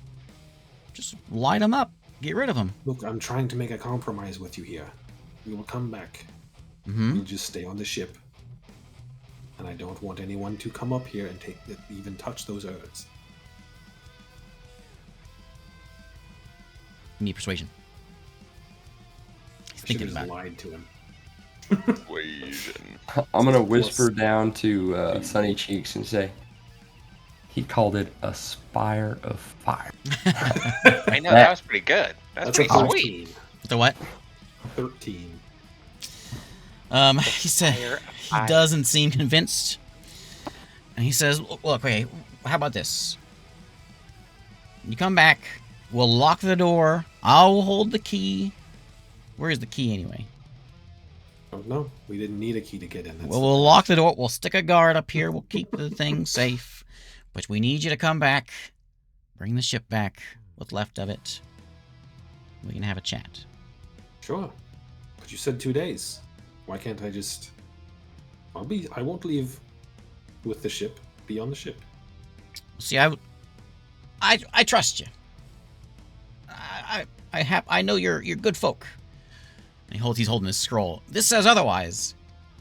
Just light them up. Get rid of them. Look, I'm trying to make a compromise with you here. We will come back. Mm-hmm. You'll just stay on the ship. And I don't want anyone to come up here and even touch those urns. You need persuasion. He's I should thinking have about just it. lied to him. Persuasion. I'm gonna Plus- whisper down to Sunny Cheeks and say, He called it a spire of fire. I know, that was pretty good. That's a pretty sweet. 13. The what? 13. He said Fire, he fire. doesn't seem convinced. And he says, look, okay, how about this? You come back, we'll lock the door, I'll hold the key. Where is the key anyway? Oh, no, we didn't need a key to get in. That's Well, we'll lock the door, we'll stick a guard up here, we'll keep the thing safe. But we need you to come back, bring the ship back, what's left of it. We can have a chat. Sure. But you said 2 days. Why can't I just... I won't leave with the ship. Be on the ship. See, I trust you. I know you're good folk. And he's holding his scroll. This says otherwise,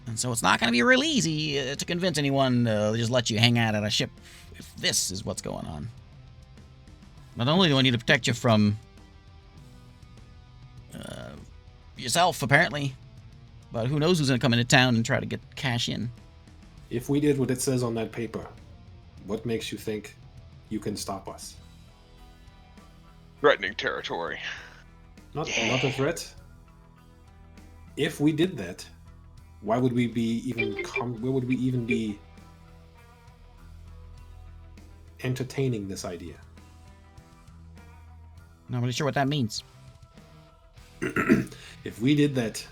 and so it's not going to be real easy to convince anyone to just let you hang out at a ship if this is what's going on. Not only do I need to protect you from yourself, apparently, but who knows who's going to come into town and try to get cash in. If we did what it says on that paper, what makes you think you can stop us? Threatening territory. Not a threat. If we did that, why would we be where would we even be entertaining this idea? Not really sure what that means. If we did that,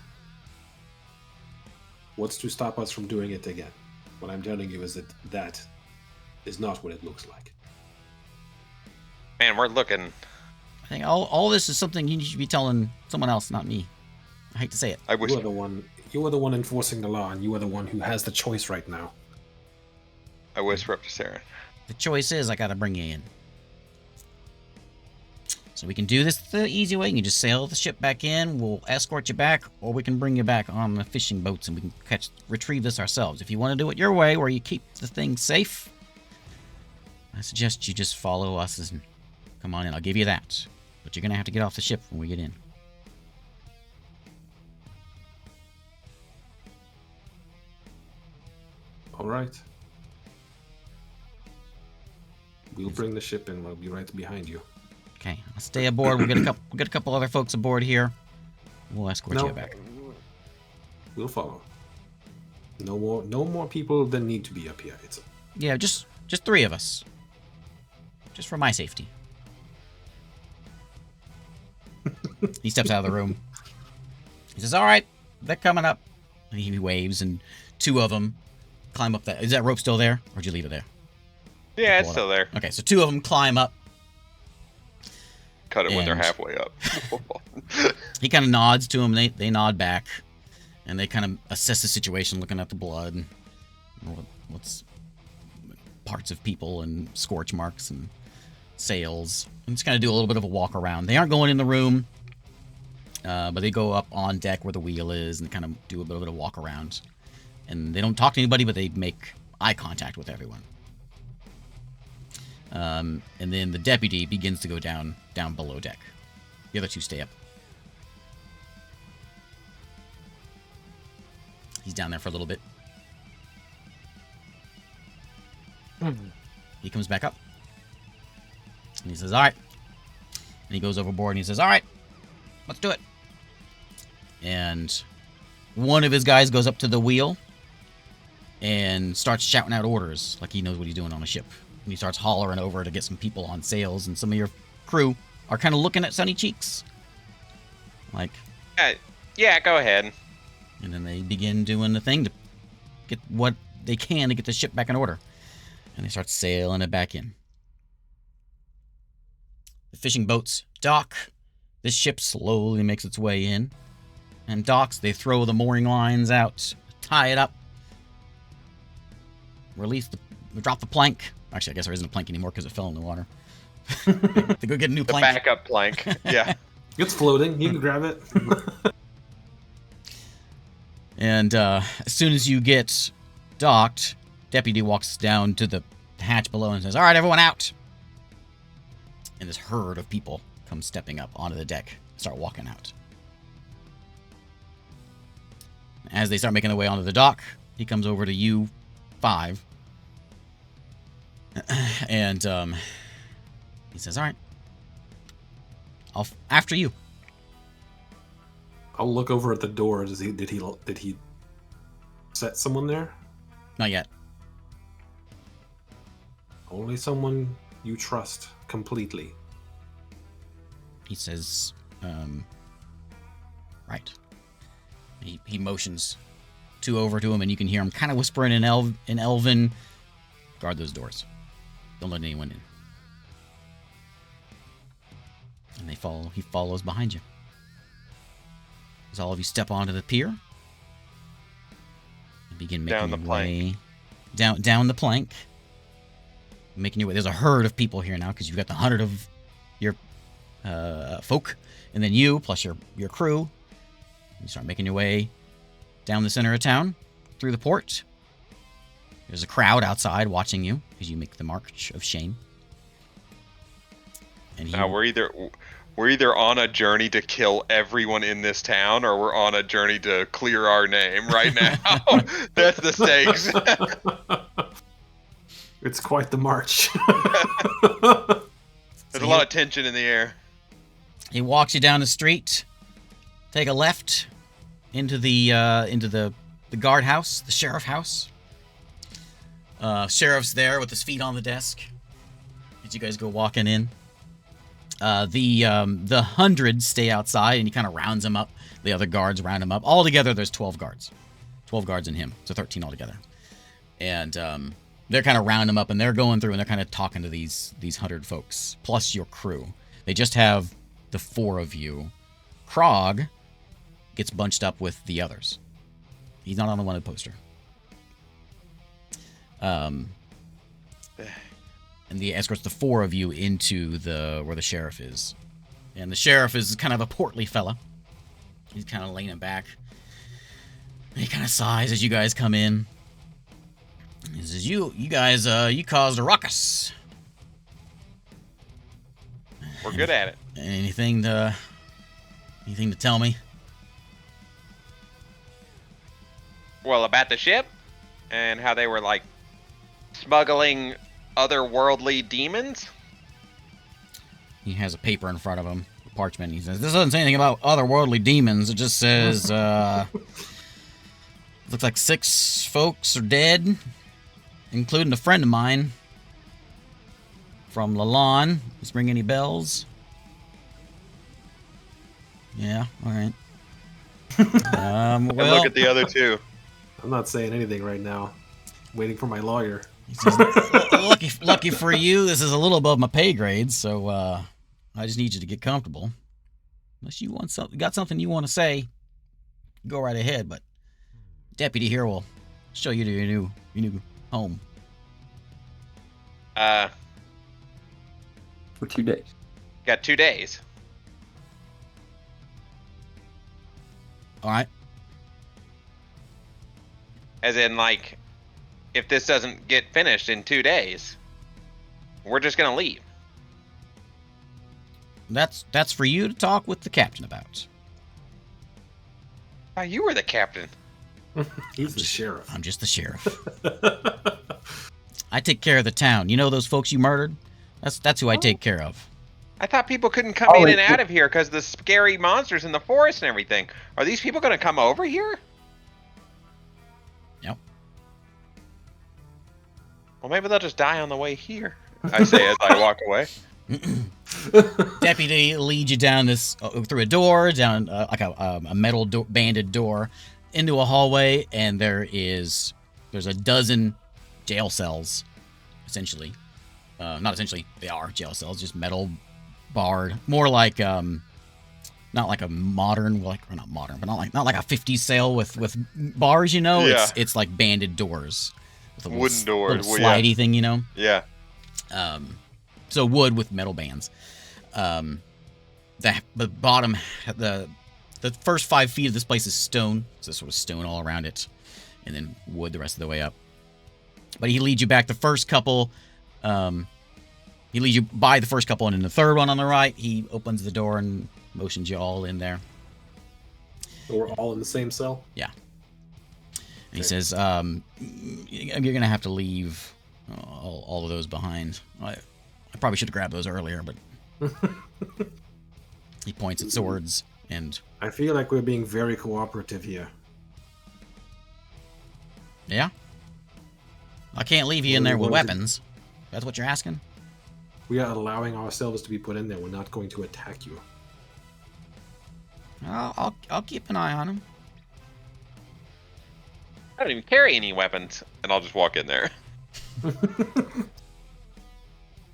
what's to stop us from doing it again? What I'm telling you is that is not what it looks like. Man, we're looking. I think all this is something you should be telling someone else, not me. I hate to say it. I wish. You are the one enforcing the law, and you are the one who has the choice right now. I whisper up to Sarah. The choice is I gotta bring you in. So we can do this the easy way. You can just sail the ship back in. We'll escort you back, or we can bring you back on the fishing boats and we can retrieve this ourselves. If you want to do it your way, where you keep the thing safe, I suggest you just follow us and come on in. I'll give you that. But you're gonna have to get off the ship when we get in. All right. We'll bring the ship in. We'll be right behind you. Okay, I'll stay aboard. We'll get a couple other folks aboard here. We'll escort you back. We'll follow. No more people than need to be up here. Yeah, just 3 of us. Just for my safety. He steps out of the room. He says, all right, they're coming up. And he waves, and 2 of them climb up that. Is that rope still there, or did you leave it there? Yeah, it's still there. Okay, so 2 of them climb up. Cut it when they're halfway up. He kind of nods to them. They nod back, and they kind of assess the situation, looking at the blood, and what's parts of people and scorch marks and sails. I'm just gonna do a little bit of a walk around. They aren't going in the room, but they go up on deck where the wheel is and kind of do a little bit of walk around. And they don't talk to anybody, but they make eye contact with everyone. And then the deputy begins to go down below deck. The other 2 stay up. He's down there for a little bit. He comes back up. And he says, all right. And he goes overboard and he says, all right, let's do it. And one of his guys goes up to the wheel and starts shouting out orders like he knows what he's doing on a ship. And he starts hollering over to get some people on sails, and some of your crew are kind of looking at Sunny Cheeks. Like, yeah, go ahead. And then they begin doing the thing to get what they can to get the ship back in order. And they start sailing it back in. The fishing boats dock. This ship slowly makes its way in. And docks, they throw the mooring lines out, tie it up, drop the plank. Actually, I guess there isn't a plank anymore because it fell in the water. They go get a new plank. The backup plank. Yeah. It's floating. You can grab it. And as soon as you get docked, deputy walks down to the hatch below and says, all right, everyone out. And this herd of people come stepping up onto the deck, start walking out. As they start making their way onto the dock, he comes over to you 5. And he says, "All right, after you." I'll look over at the door. Did he set someone there? Not yet. Only someone you trust completely. He says, right. He motions 2 over to him, and you can hear him kind of whispering in Elven, "Guard those doors. Don't let anyone in." And he follows behind you. As all of you step onto the pier and begin making your way down the plank. Making your way. There's a herd of people here now because you've got the 100 of your folk, and then you plus your crew. You start making your way down the center of town through the port. There's a crowd outside watching you as you make the march of shame. And now we're either on a journey to kill everyone in this town, or we're on a journey to clear our name right now. That's the stakes. It's quite the march. There's a lot of tension in the air. He walks you down the street. Take a left into the guardhouse, the sheriff house. Sheriff's there with his feet on the desk as you guys go walking in. The 100 stay outside, and he kind of rounds them up. The other guards round him up. All together, there's 12 guards. 12 guards in him, so 13 altogether. And they're kind of round him up, and they're going through, and they're kind of talking to these 100 folks, plus your crew. They just have the 4 of you. Krog gets bunched up with the others. He's not on the wanted poster. And the escorts the 4 of you into where the sheriff is. And the sheriff is kind of a portly fella. He's kind of leaning back. And he kind of sighs as you guys come in. He says, you guys, you caused a ruckus. We're good at it. Anything to tell me? Well, about the ship and how they were like smuggling otherworldly demons. He has a paper in front of him, a parchment. He says, "This doesn't say anything about otherworldly demons. It just says, looks like 6 folks are dead, including a friend of mine from Lalon. Does this ring any bells?" Yeah, all right. And look at the other 2. I'm not saying anything right now. Waiting for my lawyer. He says, lucky for you, this is a little above my pay grade, so I just need you to get comfortable. Unless you got something you want to say, go right ahead. But deputy here will show you to your new home. For 2 days. Got 2 days. All right. As in, like, if this doesn't get finished in 2 days, we're just gonna leave. That's for you to talk with the captain about. You were the captain. He's the sheriff. I'm just the sheriff. I take care of the town. You know those folks you murdered? That's who I take care of. I thought people couldn't come in and out of here because the scary monsters in the forest and everything. Are these people gonna come over here? Yep. Well, maybe they'll just die on the way here, I say as I walk away. Deputy leads you down this through a door, down like a metal banded door, into a hallway, and there's a dozen jail cells, essentially. Not essentially, they are jail cells, just metal barred, more like not like a modern, or not modern, but not like a 50s cell with bars, you know. Yeah. It's like banded doors, with a Wooden doors, little slidey thing, you know. Yeah. So wood with metal bands. The bottom, the first 5 feet of this place is stone, so sort of stone all around it, and then wood the rest of the way up. But he leads you back the first couple. He leads you by the first couple, and in the third one on the right, he opens the door and motions you all in there. So we're all in the same cell? Yeah. And he says, "You're gonna have to leave all of those behind. I probably should have grabbed those earlier, but he points at swords and. I feel like we're being very cooperative here. Yeah. I can't leave you in there with weapons. That's what you're asking? We are allowing ourselves to be put in there. We're not going to attack you. I'll keep an eye on him. I don't even carry any weapons, and I'll just walk in there.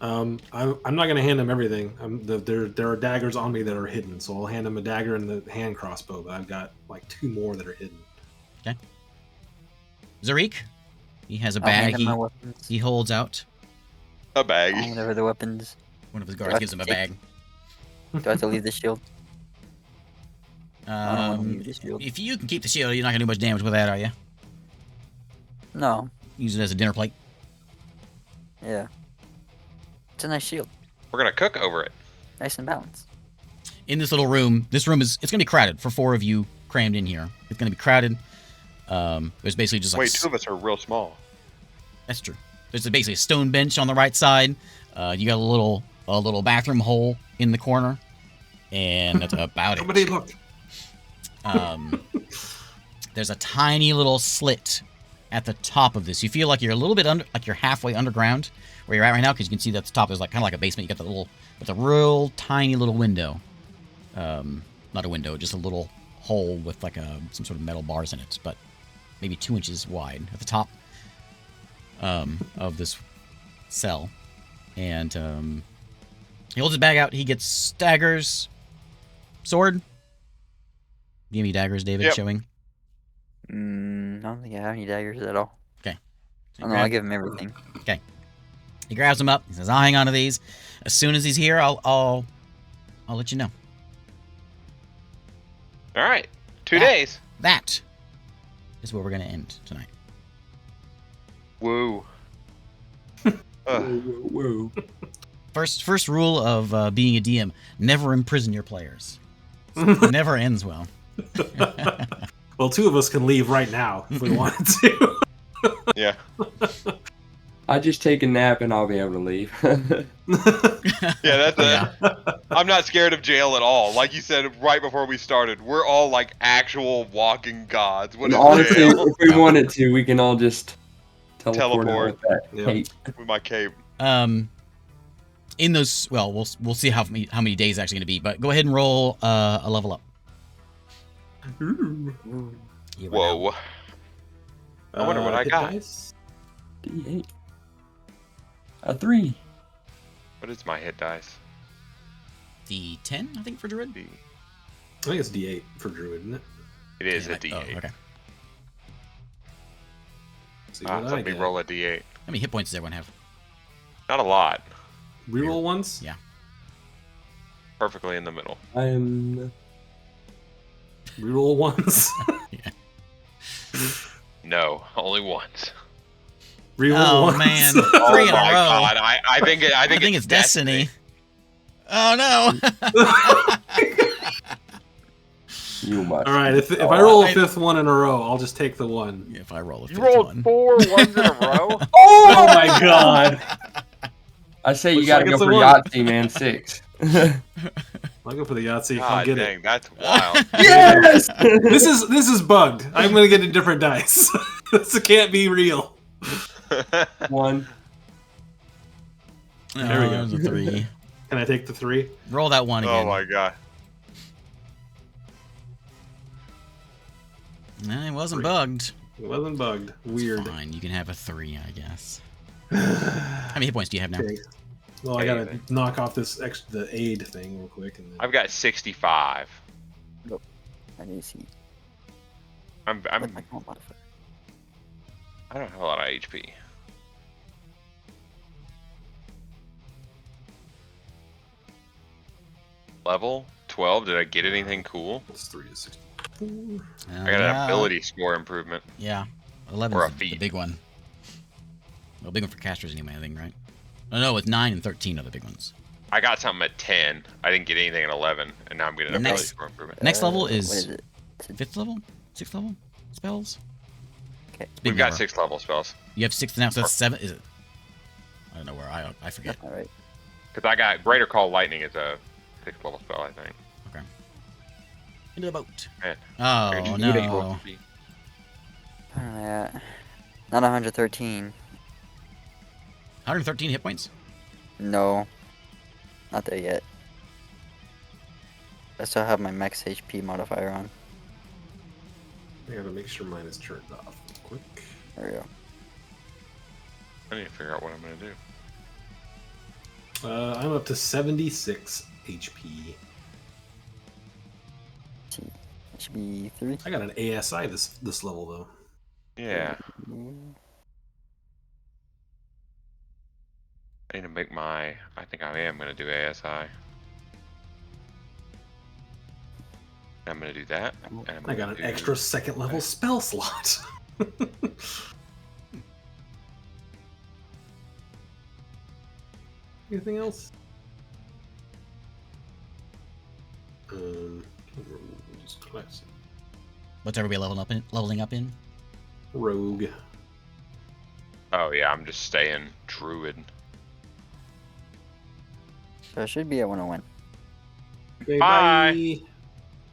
I'm not going to hand him everything. There are daggers on me that are hidden, so I'll hand him a dagger and the hand crossbow, but I've got like 2 more that are hidden. Okay. Zarik, he has a I'll hand bag him my weapons. he holds out. A I'll bag. hand over the weapons. One of his guards gives him a bag. Do I have to leave the shield? I don't wanna leave the shield. If you can keep the shield, you're not going to do much damage with that, are you? No. Use it as a dinner plate. Yeah. It's a nice shield. We're gonna cook over it. Nice and balanced. In this little room, it's going to be crowded for 4 of you crammed in here. It's going to be crowded. There's basically just like... Wait, 2 of us are real small. That's true. There's basically a stone bench on the right side. You got a little bathroom hole in the corner, and that's about it. Somebody look. There's a tiny little slit at the top of this. You feel like you're a little bit like you're halfway underground where you're at right now, because you can see that at the top is like kind of like a basement. You got it's a real tiny little window. Not a window, just a little hole with like some sort of metal bars in it, but maybe 2 inches wide at the top of this cell. And he holds his bag out. He gets daggers, sword. Give me daggers, David. Yep. Showing. I don't think I have any daggers at all. Okay. Oh, no, I give him everything. Okay. He grabs them up. He says, "I'll hang on to these. As soon as he's here, I'll let you know." All right. 2 days. That is where we're gonna end tonight. Woo. Whoa. First rule of being a DM: never imprison your players. It never ends well. Well, 2 of us can leave right now if we wanted to. Yeah. I just take a nap and I'll be able to leave. Yeah, that's it. I'm not scared of jail at all. Like you said right before we started, we're all like actual walking gods. What is Honestly, jail? if we wanted to, we can all just teleport. Teleport. With that Yep. cape. With my cape. In those, well, we'll see how many days it's actually gonna be. But go ahead and roll a level up. Ooh. You were down. Whoa. I wonder what I hit got. dice? D8. A 3. What is my hit dice? D10, I think, for Druid. D. I think it's D8 for Druid, isn't it? It is Yeah, a D8. Oh, okay. See Ah, what so I let me get. roll a D8. How many hit points does everyone have? Not a lot. Reroll ones? Yeah. Perfectly in the middle. I am. Reroll ones? No, only once. Reroll Oh ones? man, Oh 3 in a my row. god! I think it's Destiny. Oh no! You must. All right, if I roll a 5th one in a row, I'll just take the 1. If I roll a You 5th rolled one. 4 ones in a row. Oh my god! I say you Looks gotta like go it's a for one. Yahtzee, man. 6. I'll go for the Yahtzee. I'll God get dang, it. that's wild. Yes. This is bugged. I'm gonna get a different dice. This can't be real. 1. There we go. There's a 3. Can I take the 3? Roll that 1 again. Oh my god. Nah, it wasn't bugged. It wasn't bugged. Weird. Fine, you can have a 3, I guess. How many hit points do you have now? Okay. Well, I gotta knock off the aid thing real quick. And then... I've got 65. I need to see. I'm What my comp modifier? I don't have a lot of HP. Level 12. Did I get anything cool? It's 3 to 64. I got an ability score improvement. Yeah, 11 Or a is the feat. big one. Well, big one for casters anyway, I think, right? No, it's 9 and 13 are the big ones. I got something at 10. I didn't get anything at 11, and now I'm getting an Next- ability score improvement. Next level What is is it? 5th level? 6th level? Spells? Okay. It's a big We've got number. 6 level spells. You have 6 now, so that's 7. Is it? I don't know where I forget. All right. Because I got Greater Call Lightning is a 6th level spell, I think. Okay. Into the boat. Man, Oh need a no. HP. Not 113. 113 hit points. No. Not there yet. I still have my max HP modifier on. I gotta make sure mine is turned off real quick. There we go. I need to figure out what I'm going to do. I'm up to 76 HP. It should be 3. I got an ASI this level though. Yeah. Mm, I need to make my... I think I am going to do ASI. I'm going to do that. And I'm I got gonna an extra 2nd level spell slot. Anything else? Rules, classic. What's everybody leveling up in? Rogue. Oh, yeah, I'm just staying Druid. So I should be at 101. Okay, Bye. bye.